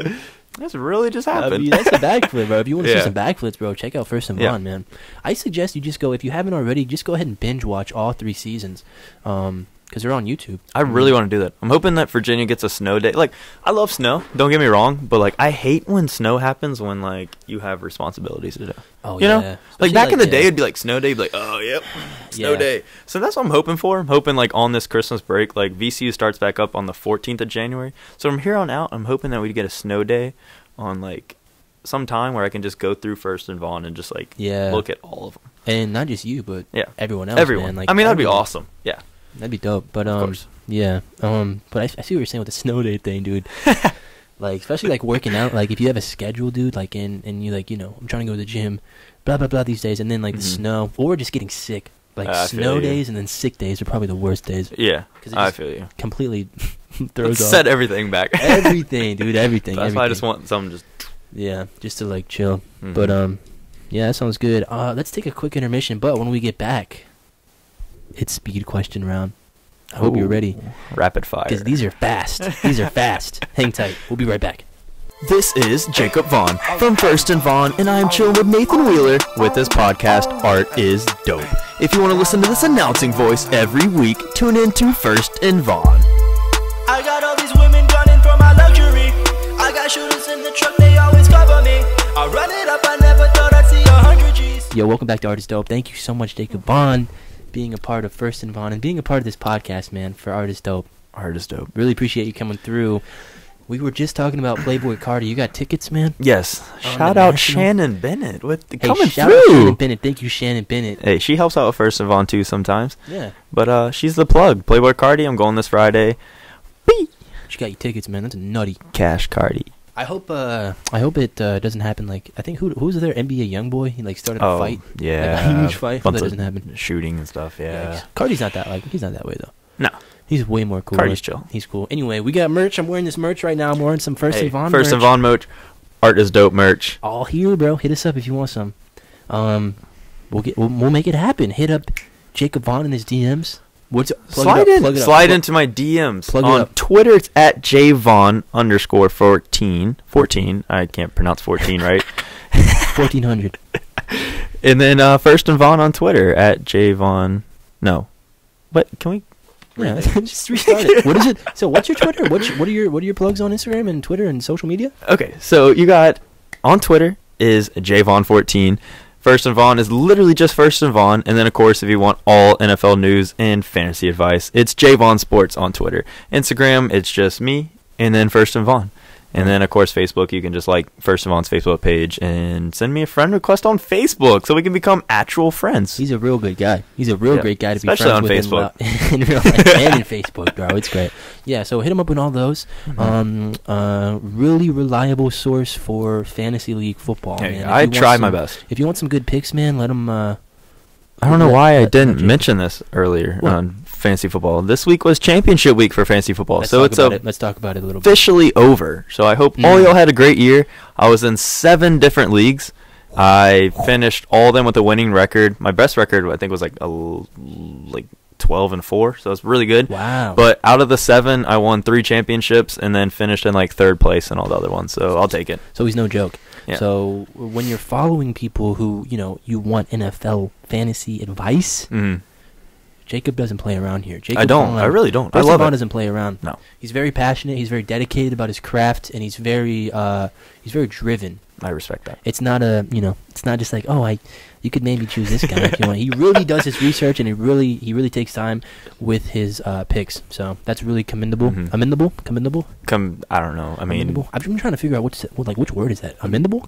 this really just happened. I mean, that's a backflip, bro. If you want to see some backflips, bro, check out First and Vaughan, man. I suggest you just go, if you haven't already, just go ahead and binge watch all 3 seasons. Because they're on YouTube. I really want to do that. I'm hoping that Virginia gets a snow day. Like, I love snow. Don't get me wrong. But, like, I hate when snow happens when, like, you have responsibilities to do. Oh, you know? Like, back in the day, it'd be like snow day. You'd be like, oh, yep, snow day. So that's what I'm hoping for. I'm hoping, like, on this Christmas break, like, VCU starts back up on the 14th of January. So from here on out, I'm hoping that we get a snow day on, like, some time where I can just go through First and Vaughan and just, like, look at all of them. And not just you, but everyone else, man. Like, I mean, that'd be awesome. Yeah. That'd be dope. But, but I see what you're saying with the snow day thing, dude. Like, especially, like, working out. Like, if you have a schedule, dude, like, and you, like, you know, I'm trying to go to the gym, blah, blah, blah, these days, and then, like, the snow, or just getting sick. Like, snow days and then sick days are probably the worst days. Yeah, I feel you. Completely throws off. Set everything back. Everything, dude, everything. That's why I just want something just Yeah, just to like chill. Mhm. But yeah, that sounds good. Let's take a quick intermission. But when we get back, it's speed question round. I hope you're ready, Rapid fire. because these are fast. These are fast. Hang tight. We'll be right back. This is Jacob Vaughan from First and Vaughan, and I am chilling with Nathan Wheeler with his podcast, Art is Dope. If you want to listen to this announcing voice every week, tune in to First and Vaughan. I got all these women gunning for my luxury. I got shooters in the truck, they always cover me. I run it up, I never thought I'd see 100 G's. Yo, welcome back to Art is Dope. Thank you so much, Jacob Vaughan, being a part of First and Vaughan and being a part of this podcast, man, for Art is Dope. Art is Dope. Really appreciate you coming through. We were just talking about Playboy Cardi. You got tickets, man? Yes. On Shout the out national- Shannon Bennett with Hey, coming shout out Shannon through. Bennett. Thank you, Shannon Bennett. Hey, she helps out with First and Vaughan too sometimes. Yeah. But she's the plug. Playboy Cardi, I'm going this Friday. Whee! She got you tickets, man. That's nutty. Cash Cardi. I hope it doesn't happen. Like, I think who's there? NBA YoungBoy. He like started a fight. Yeah. Like a huge fight. Hope Bunch that of doesn't happen. Shooting and stuff, yeah. Yikes. Cardi's not that he's not that way though. No. He's way more cool. Cardi's chill. He's cool. Anyway, we got merch. I'm wearing this merch right now. I'm wearing some First Hey, and Vaughan First merch. and Vaughan merch. Art is Dope merch. All here, bro. Hit us up if you want some. We'll make it happen. Hit up Jacob Vaughan in his DMs. Slide into my DMs. Plug it on up. Twitter, it's at jvaughn_14. 14. I can't pronounce 14 right. 1400. And then First and Vaughan on Twitter at jvaughn. No. But can we? Yeah, just restart it. What is it? So, what's your Twitter? What are your plugs on Instagram and Twitter and social media? Okay, so you got on Twitter is jvaughn14. First and Vaughan is literally just First and Vaughan, and then of course if you want all NFL news and fantasy advice, it's jvaughn Sports on Twitter. Instagram, it's just me, and then First and Vaughan. And then, of course, Facebook, you can just like First and Vaughan's Facebook page and send me a friend request on Facebook so we can become actual friends. He's a real good guy. He's a real great guy to be Especially friends on with in real life and in Facebook, bro. It's great. Yeah, so hit him up with all those. Really reliable source for fantasy league football. Hey, man. I try my best. If you want some good picks, man, let him. I don't know why I didn't Jacob. mention this earlier What? on fantasy football. This week was championship week for fantasy football, Let's so talk it's about it. Let's talk about it a little bit. officially over. So I hope all y'all had a great year. I was in 7 different leagues. I finished all of them with a winning record. My best record, I think, was like 12-4, so it's really good. Wow. But out of the 7, I won 3 championships and then finished in like 3rd place in all the other ones. So I'll take it. So he's no joke. Yeah. So when you're following people who, you want NFL fantasy advice, Mhm. Jacob doesn't play around here. Jacob I don't. Vaughan- I really don't. I First love Vaughan it. doesn't play around. No. He's very passionate. He's very dedicated about his craft, and he's very driven. I respect that. It's not it's not just like, you could maybe choose this guy if you want. He really does his research, and he really takes time with his picks. So that's really commendable. Mhm. Commendable. I don't know. I mean, Commendable? I'm trying to figure out which word is that? Commendable.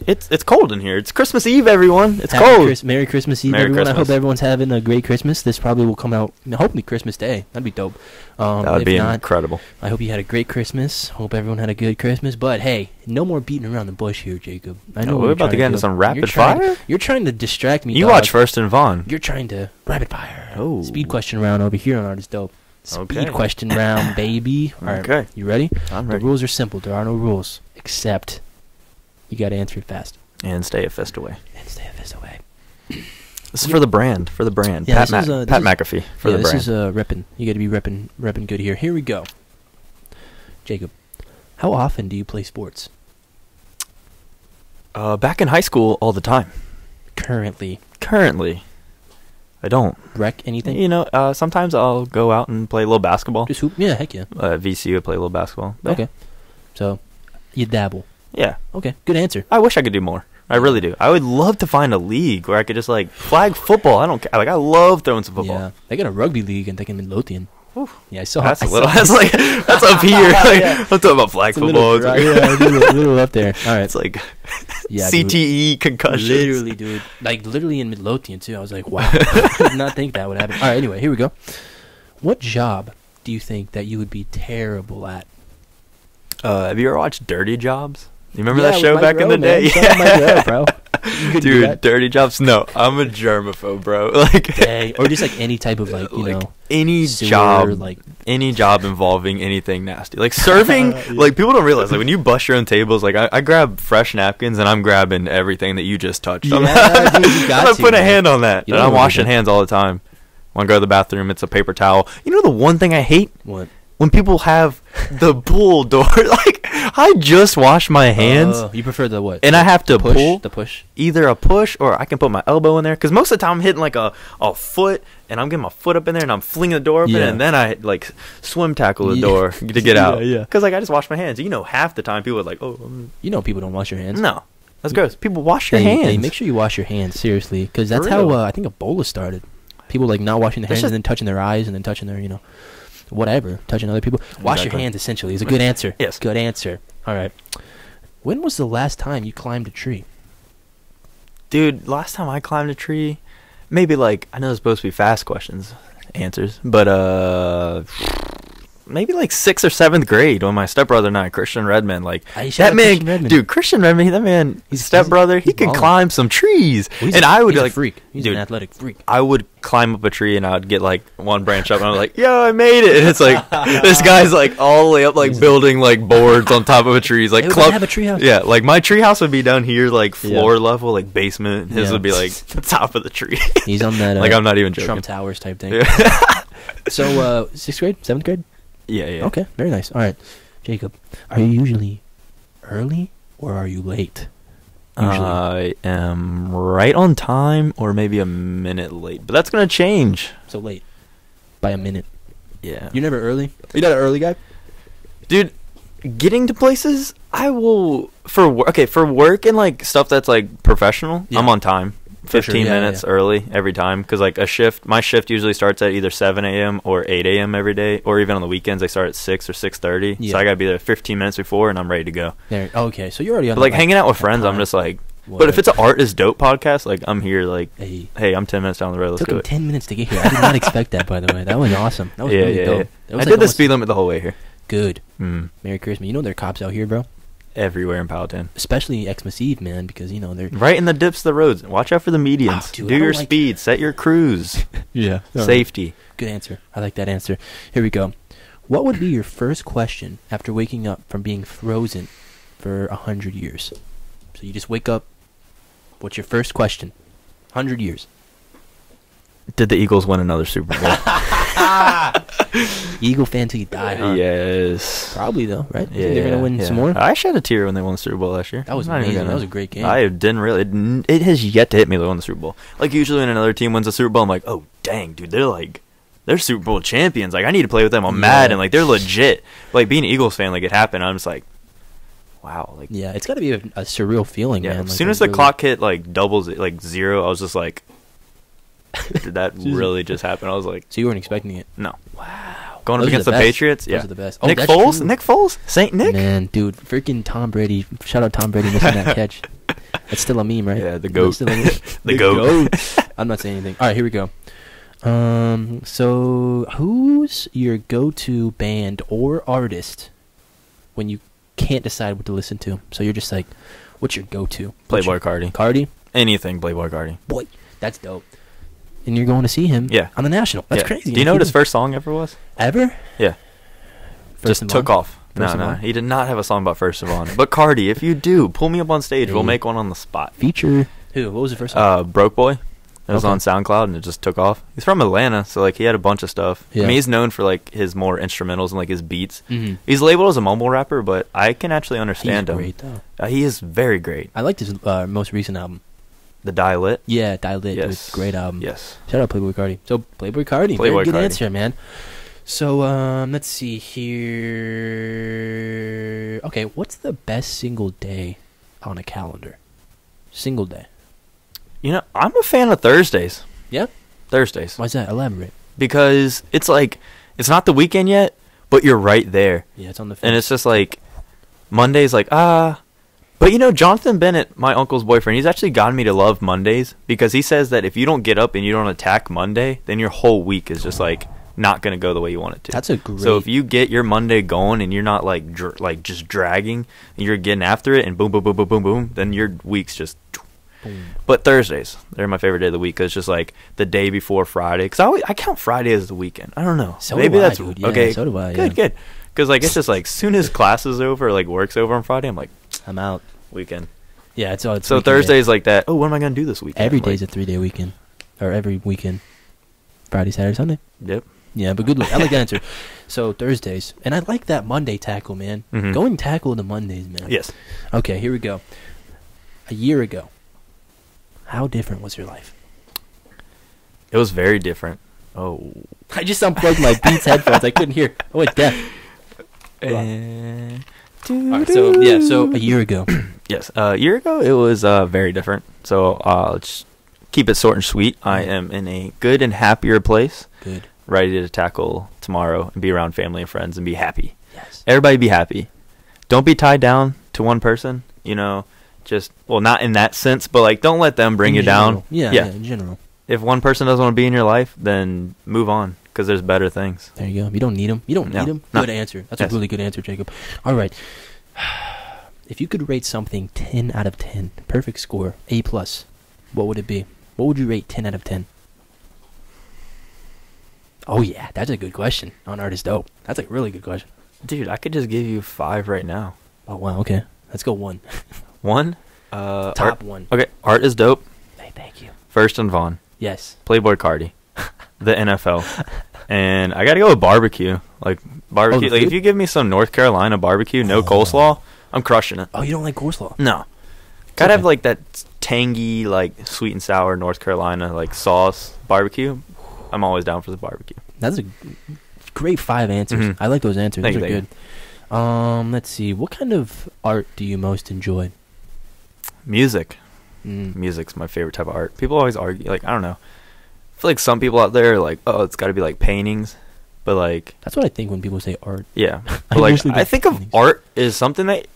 it's cold in here. It's Christmas Eve, everyone. It's Happy cold. Merry Christmas Eve, Merry everyone. I Christmas. hope everyone's having a great Christmas. This probably will come out, hopefully Christmas Day. That'd be dope. That would if be not, incredible. I hope you had a great Christmas. Hope everyone had a good Christmas. But hey, no more beating around the bush here, Jacob. I know No, what we're you're about to trying get into do. some rapid You're trying- fire? You're trying to distract me. You dog. watch First and Vaughan. You're trying to rapid fire. Oh. Speed question round over here on Art is Dope. Speed Okay. question round, baby. All right, Okay. you ready? I'm The ready. rules are simple. There are no rules, except you got to answer it fast And stay a fist away. and stay a fist away. This is for the brand. For the brand. Yeah, Pat, this is, Pat this McAfee for the this brand. is repping. You got to be repping good here. Here we go. Jacob, how often do you play sports? Back in high school, all the time. Currently, I don't. rec anything? You know, sometimes I'll go out and play a little basketball. Just hoop? Yeah, heck yeah. VCU, I play a little basketball. But Okay, so you dabble. Yeah. Okay, good answer. I wish I could do more. I really do. I would love to find a league where I could just like flag football. I don't care. Like I love throwing some football. Yeah, they got a rugby league and in Midlothian. Whew. Yeah, I saw. That's I a little. saw- That's like that's up here. Like, Yeah. I'm talking about flag It's a football. little, It's, like, a little up there. All right. it's like Yeah, dude. CTE concussions. Literally, dude. Like, literally in Midlothian, too. I was like, wow. I did not think that would happen. All right, anyway, here we go. What job do you think that you would be terrible at? Have you ever watched Dirty Jobs? You remember Yeah, that with show Mike back in Rowe, the man. day? Shout out Mike Rowe, bro. do Dude, that? dirty jobs? No, I'm a germaphobe, bro. Like, Dang. Or just like any type of like, you like, know, any sewer, job, like any job involving anything nasty, like serving. Like, people don't realize, like, when you bust your own tables, like, I grab fresh napkins and I'm grabbing everything that you just touched. Yeah, I'm dude, you got I'm not to, putting a man. hand on that. You And don't I'm wanna do washing that. hands all the time. When I go to the bathroom, it's a paper towel. You know the one thing I hate? what? When people have the pull door. Like, I just wash my hands. You prefer the what? And I have to push, pull the push. either a push or I can put my elbow in there. Because most of the time I'm hitting like a foot and I'm getting my foot up in there and I'm flinging the door open. Yeah. And then I like swim tackle the Yeah. door to get out. Yeah. Because like I just wash my hands. You know, half the time people are like, oh, You know, people don't wash your hands. no. That's gross. People wash your Hey, hands. hey, make sure you wash your hands, seriously, because For that's how real. I think Ebola started. People like not washing their That's hands just- and then touching their eyes and then touching their, you know, whatever, touching other people. Wash your Exactly. hands, essentially, is a good answer. Yes. Good answer. All right. When was the last time you climbed a tree? Dude, last time I climbed a tree, maybe like, I know it's supposed to be fast answers, but maybe like 6th or 7th grade when my stepbrother and I, Christian Redmond, like, Hey, shout that out man, Christian Redmond. dude, Christian Redmond, that man, his He's- stepbrother, he he's can balling. climb some trees. Well, And I would he's like, a freak. He's dude, an athletic freak. I would climb up a tree and I would get like one branch up and I'm like, yo, I made it. And it's like, this guy's like all the way up, like building like boards on top of a tree. He's like, Hey, we club. gotta have a treehouse. Yeah, like my treehouse would be down here, like floor level, like basement. His Yeah. would be like the top of the tree. He's on that Like, I'm not even joking. Trump Towers type thing. Yeah. So, 6th grade, 7th grade? Yeah. Okay, very nice. All right, Jacob, are you usually early or are you late? Usually. I am right on time or maybe a minute late, but that's gonna change. So late by a minute. Yeah, You're never early? You're not an early guy? dude. Getting to places, I will for work and like stuff that's like professional. Yeah. I'm on time, For sure, 15 yeah, minutes early every time, because like my shift usually starts at either 7 a.m. or 8 a.m. every day, or even on the weekends they start at 6 or 6:30. Yeah. So I gotta be there 15 minutes before, and I'm ready to go. There. Okay, so you're already on. But like the, hanging out with that friends, I'm time. just like. What? But if it's an Art is Dope podcast, like I'm here, like, Hey, hey, I'm 10 minutes down the road. Let's took do him it. 10 minutes to get here. I did not expect that, by the way. That was awesome. That was Yeah, really yeah, dope. yeah. That was I like did the almost speed limit the whole way here. Good. Mm. Merry Christmas. You know there are cops out here, bro. Everywhere in Powhatan. Especially Xmas Eve, man, because you know they're. Right in the dips of the roads. Watch out for the medians. Oh, dude, Do I don't your like- speed. Set your cruise. Yeah. Safety. Good answer. I like that answer. Here we go. What would be your first question after waking up from being frozen for 100 years? So you just wake up. What's your first question? 100 years. Did the Eagles win another Super Bowl? Eagle fan till you die, huh? Yes. Probably though, right? You Yeah, think they're gonna win yeah. some more? I shed a tear when they won the Super Bowl last year. That was I'm not even amazing. gonna- That was a great game. I didn't really. It has yet to hit me. They won the Super Bowl. Like usually when another team wins a Super Bowl, I'm like, oh dang, dude, they're Super Bowl champions. Like I need to play with them. I'm mad and like they're legit. Like being an Eagles fan, like it happened. I'm just like, wow. Like Yeah, it's got to be a surreal feeling, yeah. man. As soon as the clock hit like doubles, like 0, I was just like, did that really just happen? I was like, So you weren't expecting it? no. Wow. Going up Those are against the best. Patriots, Those yeah. are the best. Nick that's Foles, true. Nick Foles, Saint Nick. Man, dude, freaking Tom Brady. Shout out Tom Brady missing that catch. That's still a meme, right? Yeah, the GOAT. That's still a meme. The GOAT. I'm not saying anything. All right, here we go. So who's your go-to band or artist when you can't decide what to listen to? So you're just like, what's your go-to? What's Playboy your- Cardi. Cardi? Anything Playboy Cardi. Boy, that's dope. And you're going to see him Yeah. on the National. That's Yeah. crazy. Do you know what his first song ever was? Ever? Yeah. First Just and took Long? off. First and No, Long? he did not have a song about First of All. But Cardi, if you do, pull me up on stage. We'll Hey. make one on the spot. Feature. Who? What was the first song? Broke Boy. It was Okay. on SoundCloud and it just took off. He's from Atlanta, so like he had a bunch of stuff. Yeah. I mean, he's known for like his more instrumentals and like his beats. Mhm. He's labeled as a mumble rapper, but I can actually He's understand him. great, though. He is very great. I liked his most recent album. The Die Lit. Yeah, Dialed It. It was Yes. a great album. Yes. Shout out Playboy Cardi. So Playboy Cardi, Playboy very good Cardi. answer, man. So let's see here. Okay, what's the best single day on a calendar? Single day. You know, I'm a fan of Thursdays. Yeah. Thursdays. Why's that? Elaborate. Because it's like, it's not the weekend yet, but you're right there. Yeah, it's on the. And it's just like, Monday's like, But you know, Jonathan Bennett, my uncle's boyfriend, he's actually gotten me to love Mondays because he says that if you don't get up and you don't attack Monday, then your whole week is just like not going to go the way you want it to. That's a great. So if you get your Monday going and you're not like just dragging, and you're getting after it and boom, boom, boom, boom, boom, boom, then your week's just Boom. But Thursdays, they're my favorite day of the week. 'Cause it's just like the day before Friday. Because I count Friday as the weekend. I don't know. So Maybe do I, that's dude. Yeah, okay. so do I, Good, yeah. good. Because like it's just like soon as class is over, or, like work's over on Friday, I'm like I'm out. weekend. Yeah, it's all. It's So weekend day. Thursday's like that. Oh, what am I gonna do this weekend? Every Like, day's a 3-day weekend, or every weekend. Friday, Saturday, Sunday. Yep. Yeah, but good look. I like that answer. So Thursdays, and I like that Monday tackle, man. Mhm. Going tackle the Mondays, man. Yes. Okay, here we go. A year ago, how different was your life? It was very different. Oh. I just unplugged my Beats headphones. I couldn't hear. Oh, it's deaf. And Alright, so a year ago. yes, a year ago it was very different. So let's keep it short and sweet. I am in a good and happier place, Good. ready to tackle tomorrow and be around family and friends and be happy. Yes. Everybody be happy. Don't be tied down to one person. You know, just well, not in that sense, but like don't let them bring In you down. general. Yeah, in general. If one person doesn't want to be in your life, then move on because there's better things. There you go. You don't need them. You don't No, need them. no. Good answer. That's Yes. a really good answer, Jacob. All right. If you could rate something 10 out of 10, perfect score, A+, what would it be? What would you rate 10 out of 10? Oh, yeah. That's a good question on Artist Dope. That's a really good question. Dude, I could just give you 5 right now. Oh, wow. Okay. Let's go 1. 1. Top art, 1. Okay, art is dope. Hey, thank you. First and Vaughan. Yes. Playboy Cardi. The NFL. And I gotta go with barbecue. Like barbecue. the Like if food? you give me some North Carolina barbecue, no coleslaw, I'm crushing it. Oh, you don't like coleslaw? No. Gotta have okay. like that tangy, like sweet and sour North Carolina like sauce barbecue. I'm always down for the barbecue. That's a great 5 answers. Mhm. I like those answers. Thank Those you, are good. Let's see. What kind of art do you most enjoy? Music. Music's my favorite type of art. People always argue, like, I don't know. I feel like some people out there are like, oh, it's gotta be like paintings. But like That's what I think when people say art. yeah. I But like usually I get think of paintings. art is something that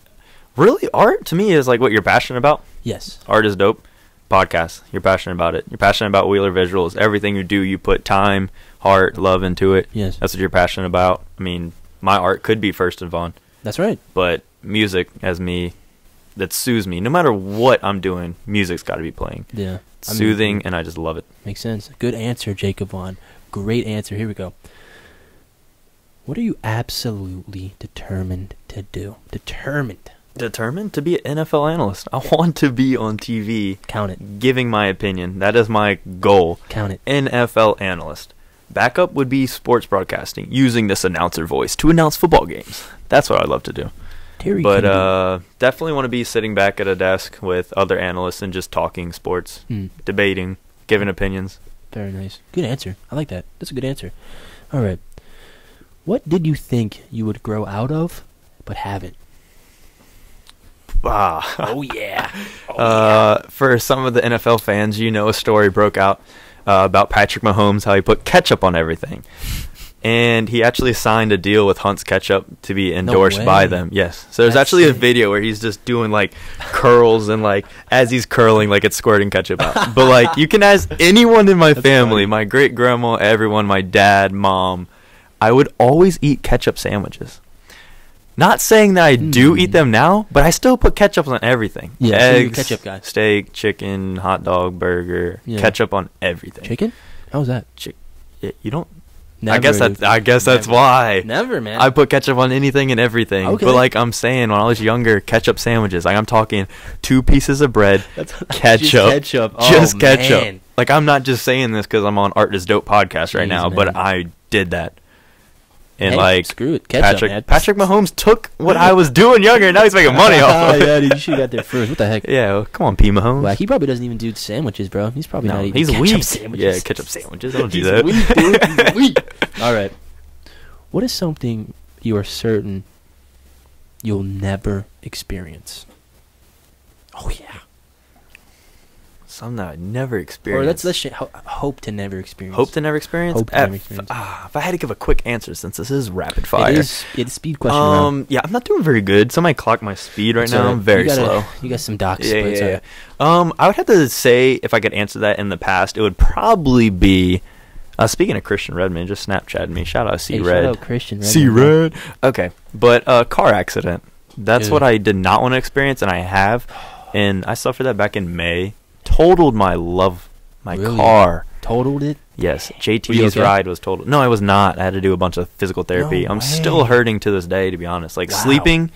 really art to me is like what you're passionate about. Yes. Art is dope. Podcast, you're passionate about it. You're passionate about Wheeler Visuals. Everything you do, you put time, heart, love into it. Yes. That's what you're passionate about. I mean, my art could be First and Vaughan, That's right. but music as me, that soothes me. No matter what I'm doing, music's got to be playing. Yeah. It's soothing, and I just love it. Makes sense. Good answer, Jacob Vaughan. Great answer. Here we go. What are you absolutely determined to do? Determined. Determined to be an NFL analyst. I want to be on TV Count it. giving my opinion. That is my goal. Count it. NFL analyst. Backup would be sports broadcasting, using this announcer voice to announce football games. That's what I'd love to do. Terry But Kennedy. definitely want to be sitting back at a desk with other analysts and just talking sports, debating, giving opinions. Very nice. Good answer. I like that. That's a good answer. All right. What did you think you would grow out of, but haven't? Oh, yeah. For some of the NFL fans, you know, a story broke out about Patrick Mahomes, how he put ketchup on everything. And he actually signed a deal with Hunt's Ketchup to be endorsed by way. them. Yes. So there's That's actually a sick. video where he's just doing like curls and like as he's curling, like it's squirting ketchup out. But like you can ask anyone in my family, funny. my great grandma, everyone, my dad, mom, I would always eat ketchup sandwiches. Not saying that I do eat them now, but I still put ketchup on everything. Yeah, so you're a Eggs, ketchup guy. steak, chicken, hot dog, burger, Yeah. ketchup on everything. Chicken? How was that? Yeah, you don't. Never, I guess dude. that's Never. why. Never, man. I put ketchup on anything and everything. Okay. But like I'm saying, when I was younger, ketchup sandwiches. Like I'm talking 2 pieces of bread, ketchup, Just ketchup. Oh, just ketchup. man. Like I'm not just saying this because I'm on Art is Dope podcast right Jeez, now, man. but I did that. And Hey, like screw it. Ketchup, man. Patrick Mahomes took what I was doing younger, and now he's making money off of it. Yeah, dude, you should have got there first. What the heck? Yeah, well, come on, P. Mahomes. Wow, he probably doesn't even do sandwiches, bro. He's probably not No, eating he's ketchup weak. sandwiches. Yeah, ketchup sandwiches. I don't do He's that. weak, dude. He's weak. All right. What is something you are certain you'll never experience? Oh yeah. Something that I never Or experienced. let's hope to never experience. Hope to never experience. Hope to never experience. If I had to give a quick answer, since this is rapid fire. It's speed question round. Yeah, I'm not doing very good. Somebody clock my speed right It's now. all right. I'm very You gotta- slow. You got some docs. Yeah, but it's yeah, all yeah. right. I would have to say if I could answer that in the past, it would probably be. Speaking of Christian Redman, just Snapchatted me. Shout out C Hey, Red. shout out Christian Redman, C bro. Red. Okay, but car accident. That's Dude. what I did not want to experience, and I have, and I suffered that back in May. totaled my Really? car. Totaled it? Yes, Were you JT's okay? ride was totaled. No, I was not. I had to do a bunch of physical therapy. No I'm way. still hurting to this day, to be honest. Like Wow. sleeping,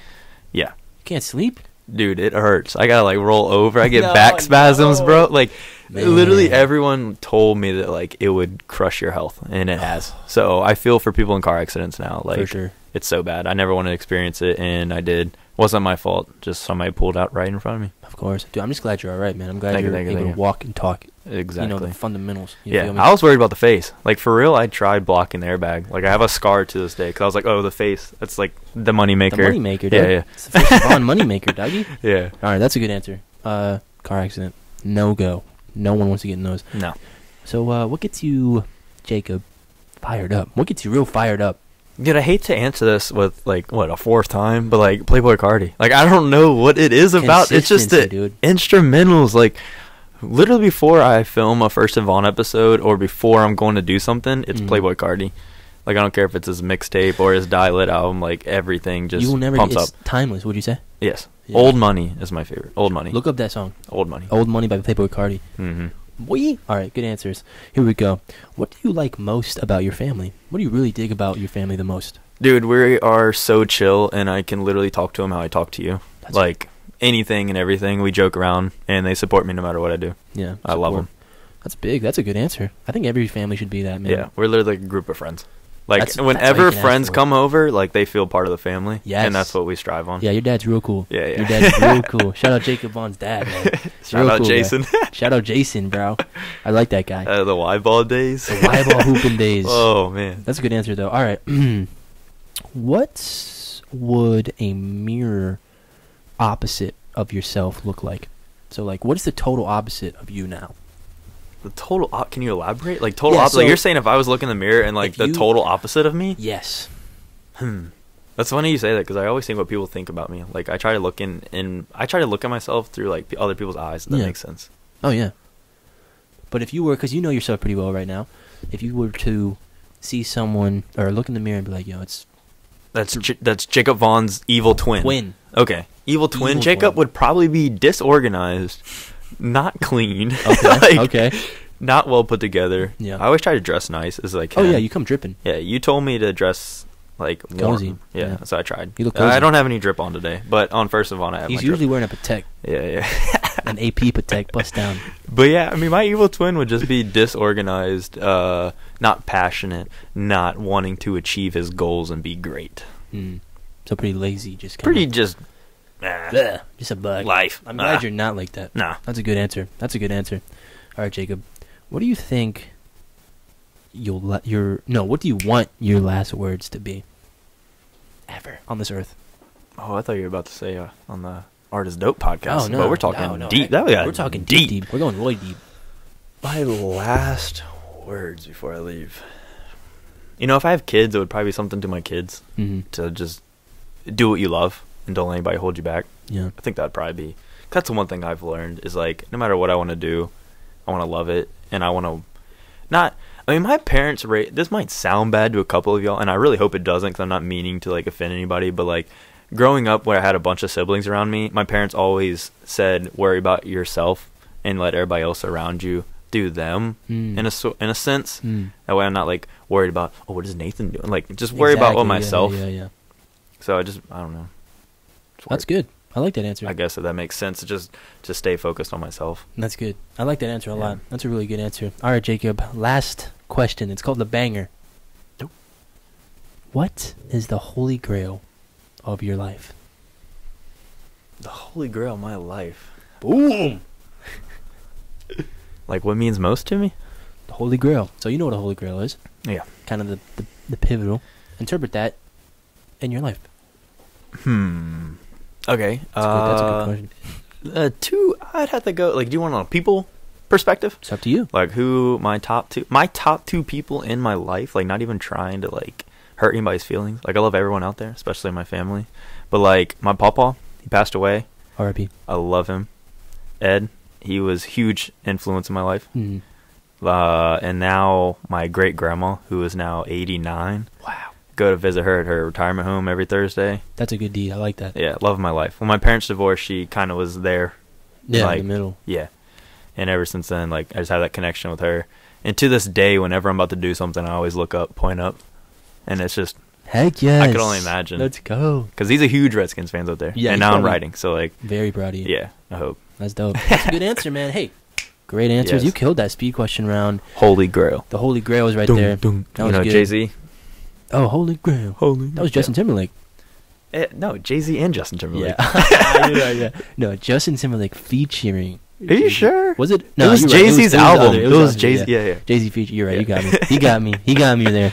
yeah. You can't sleep? Dude, it hurts. I gotta like roll over. I get No, back spasms, no. bro. Like literally Man. everyone told me that like it would crush your health, and it has. So I feel for people in car accidents now. Like For sure. it's so bad. I never wanted to experience it, and I did. Wasn't my fault. Just somebody pulled out right in front of me. Of course. Dude, I'm just glad you're all right, man. I'm glad Thank you, you're thank you, able thank to you. walk and talk. Exactly. You know, the fundamentals. You Yeah, feel me? I was worried about the face. Like for real, I tried blocking the airbag. Like I have a scar to this day because I was like, oh, the face. That's like the moneymaker. The moneymaker, dude. Yeah, yeah, It's the first Vaughan moneymaker, doggy. yeah. All right, that's a good answer. Car accident. No go. No one wants to get in those. No. So, what gets you, Jacob, fired up? What gets you real fired up? Dude, I hate to answer this with like what a fourth time, but like Playboy Cardi. Like I don't know what it is about. It's just the Consistency, dude. instrumentals. Like literally before I film a First and Vaughan episode or before I'm going to do something, it's Mhm. Playboy Cardi. Like I don't care if it's his mixtape or his Die-Lit album. Like everything just You will never. pumps It's up. timeless. What'd you say? Yes, Yeah. Old Money is my favorite. Old Money. Look up that song. Old Money. Old Money by Playboy Cardi. Mm-hmm. Boy. All right, good answers. Here we go. What do you like most about your family? What do you really dig about your family the most? Dude, we are so chill, and I can literally talk to them how I talk to you. That's Like anything and everything, we joke around, and they support me no matter what I do. Yeah, I love support. them. That's big. That's a good answer. I think every family should be that, man. Yeah, we're literally like a group of friends. Like That's all whenever you can ask friends for. come over, like they feel part of the family. Yes. And that's what we strive on. Yeah, your dad's real cool. Yeah, yeah. Your dad's real cool. Shout out Jacob Vaughn's dad, man. Shout Real out cool guy. Jason. Shout out Jason, bro. I like that guy. The Y-ball days. The Y-ball hooping days. Oh man. That's a good answer, though. All right. What would a mirror opposite of yourself look like? So, like, what is the total opposite of you now? The total. Can you elaborate? Like total Yeah, opposite. so Like you're saying if I was looking in the mirror and like if the you- total opposite of me. Yes. That's funny you say that because I always think what people think about me. Like I try to look I try to look at myself through like other people's eyes. If that Yeah. makes sense. Oh, yeah. But if you were, because you know yourself pretty well right now, if you were to see someone or look in the mirror and be like, yo, it's That's Jacob Vaughn's evil twin. twin. Okay. Evil twin Evil Jacob twin. would probably be disorganized, not clean. Okay. like, Okay. Not well put together. Yeah. I always try to dress nice as I Oh, can. yeah, you come dripping. Yeah, you told me to dress like warm. Cozy. Yeah, Yeah. so I tried. You look I cozy. don't have any drip on today, but on First of All, I have He's my usually drip. wearing a Patek, Yeah, yeah. an AP Patek bust down. But yeah, I mean, my evil twin would just be disorganized, not passionate, not wanting to achieve his goals and be great. So pretty lazy, just kind Pretty of. just Just a bug. life. I'm glad you're not like that. Nah. That's a good answer. That's a good answer. All right, Jacob. What do you think what do you want your last words to be? Ever on this earth? Oh, I thought you were about to say on the Art is Dope podcast. Oh, no. But we're talking No. deep. We're talking deep. We're going really deep. My last words before I leave. You know, if I have kids, it would probably be something to my kids Mm-hmm. to just do what you love and don't let anybody hold you back. Yeah. I think that'd probably be. That's the one thing I've learned is like, no matter what I want to do, I want to love it, and I want to not. I mean, my parents this might sound bad to a couple of y'all, and I really hope it doesn't, because I'm not meaning to like offend anybody. But like, growing up where I had a bunch of siblings around me, my parents always said, "Worry about yourself and let everybody else around you do them." In a sense, that way I'm not like worried about, oh, what is Nathan doing? Like, just worry about what myself. Yeah. So I don't know. That's good. I like that answer. I guess if that makes sense, just to stay focused on myself. That's good. I like that answer a Yeah. lot. That's a really good answer. All right, Jacob. Last question. It's called the banger. Nope. What is the holy grail of your life? The holy grail of my life. Boom. Like, what means most to me? The holy grail. So you know what a holy grail is. Yeah. Kind of the pivotal. Interpret that in your life. Okay. That's a good question. Two, I'd have to go, like, do you want on a people perspective? It's up to you. Like, who my top two people in my life, like, not even trying to, like, hurt anybody's feelings. Like, I love everyone out there, especially my family. But, like, my pawpaw, he passed away. R.I.P. I love him. Ed, he was huge influence in my life. Mm. And now my great grandma, who is now 89. Wow. Go to visit her at her retirement home every Thursday. That's a good deed. I like that. Yeah, love of my life. When my parents divorced, she kind of was there. Yeah, like, in the middle. Yeah. And ever since then, like, I just have that connection with her. And to this day, whenever I'm about to do something, I always look up, point up. And it's just, heck yes. I could only imagine. Let's go. Because he's a huge Redskins fans out there. Yeah, and now I'm writing, so, like. Very proud of you. Yeah, I hope. That's dope. That's a good answer, man. Hey, great answers. Yes. You killed that speed question round. Holy Grail. The Holy Grail was right there. That was good. Jay-Z? Oh, Holy Grail. That was Justin Timberlake. No, Jay-Z and Justin Timberlake. Yeah. No, Justin Timberlake featuring. Are you sure? Was it? No, it was Jay-Z's album. It was Jay-Z. Yeah. Jay-Z feature. You're right. You got me. He got me there.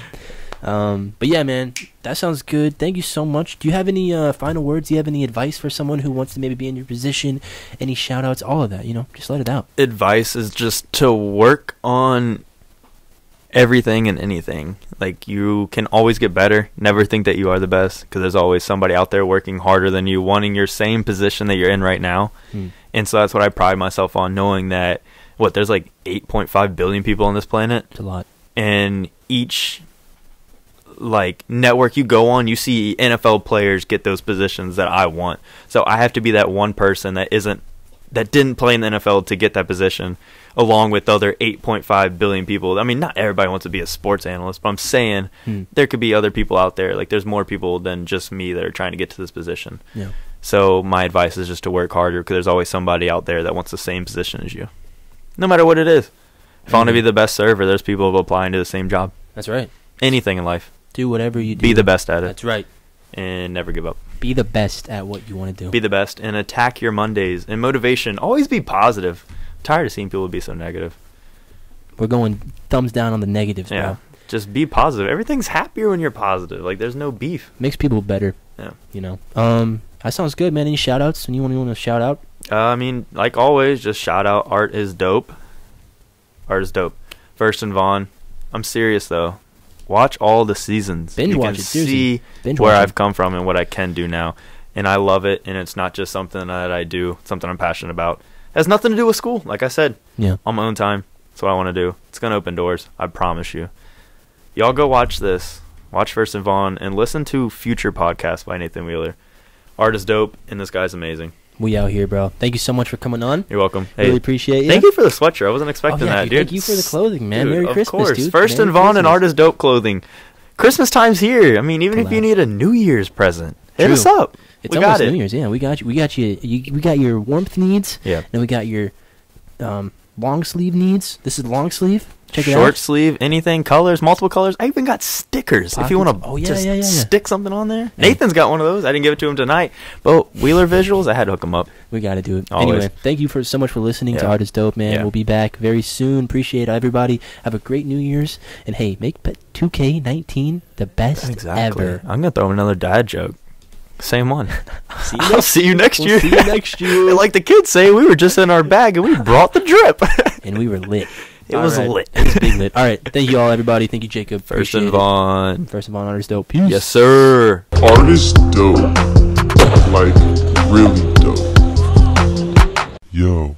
But yeah, man, that sounds good. Thank you so much. Do you have any final words? Do you have any advice for someone who wants to maybe be in your position? Any shout outs? All of that, just let it out. Advice is just to work on everything and anything. Like, you can always get better. Never think that you are the best, because there's always somebody out there working harder than you, wanting your same position that you're in right now. And so that's what I pride myself on, knowing that there's like 8.5 billion people on this planet. It's a lot. And each like network you go on, you see NFL players get those positions that I want. So I have to be that one person that didn't play in the NFL to get that position, along with the other 8.5 billion people. I mean, not everybody wants to be a sports analyst, but I'm saying there could be other people out there. Like, there's more people than just me that are trying to get to this position. Yeah. So my advice is just to work harder, because there's always somebody out there that wants the same position as you, no matter what it is. If I want to be the best server, there's people applying to the same job. That's right. Anything in life. Do whatever you do. Be the best at it. That's right. And never give up. Be the best at what you want to do. Be the best and attack your Mondays. And motivation, always be positive. I'm tired of seeing people be so negative. We're going thumbs down on the negatives, yeah. bro. Just be positive. Everything's happier when you're positive. Like, there's no beef. Makes people better. Yeah. That sounds good, man. Any shout outs? Anyone you want to shout out? I mean, like always, just shout out Art is Dope. Art is dope. First and Vaughan. I'm serious, though. Watch all the seasons. Binge you watch can it, seriously. see where I've come from and what I can do now. And I love it, and it's not just something that I do, it's something I'm passionate about. It has nothing to do with school, like I said. Yeah. On my own time. That's what I want to do. It's going to open doors. I promise you. Y'all go watch this. Watch First and Vaughan, and listen to future podcasts by Nathan Wheeler. Art is dope, and this guy's amazing. We out here, bro. Thank you so much for coming on. You're welcome. Hey, really appreciate you. Thank you for the sweatshirt. I wasn't expecting that, dude. Thank you for the clothing, man. Dude, Merry Christmas, of course. dude. First Merry and Vaughan Christmas. and Art is Dope clothing. Christmas time's here. I mean, even if you need a New Year's present, hit us up. It's we almost got it. New Year's. Yeah, we got you. We got you. We got your warmth needs. Yeah. And we got your long sleeve needs. This is long sleeve. Check it out. Short sleeve, anything, colors, multiple colors. I even got stickers. If you want to stick something on there. Yeah. Nathan's got one of those. I didn't give it to him tonight. But Wheeler Visuals, I had to hook him up. We got to do it. Always. Anyway, thank you so much for listening to Art is Dope, man. Yeah. We'll be back very soon. Appreciate everybody. Have a great New Year's. And hey, make 2K19 the best ever. I'm going to throw another dad joke. Same one. I'll see you next year. See you next year. Like the kids say, we were just in our bag and we brought the drip. And we were lit. It was lit. It was big lit. All right. Thank you all, everybody. Thank you, Jacob. First and Vaughan. First and Vaughan, Art is Dope. Peace. Yes, sir. Art is dope. Like, really dope. Yo.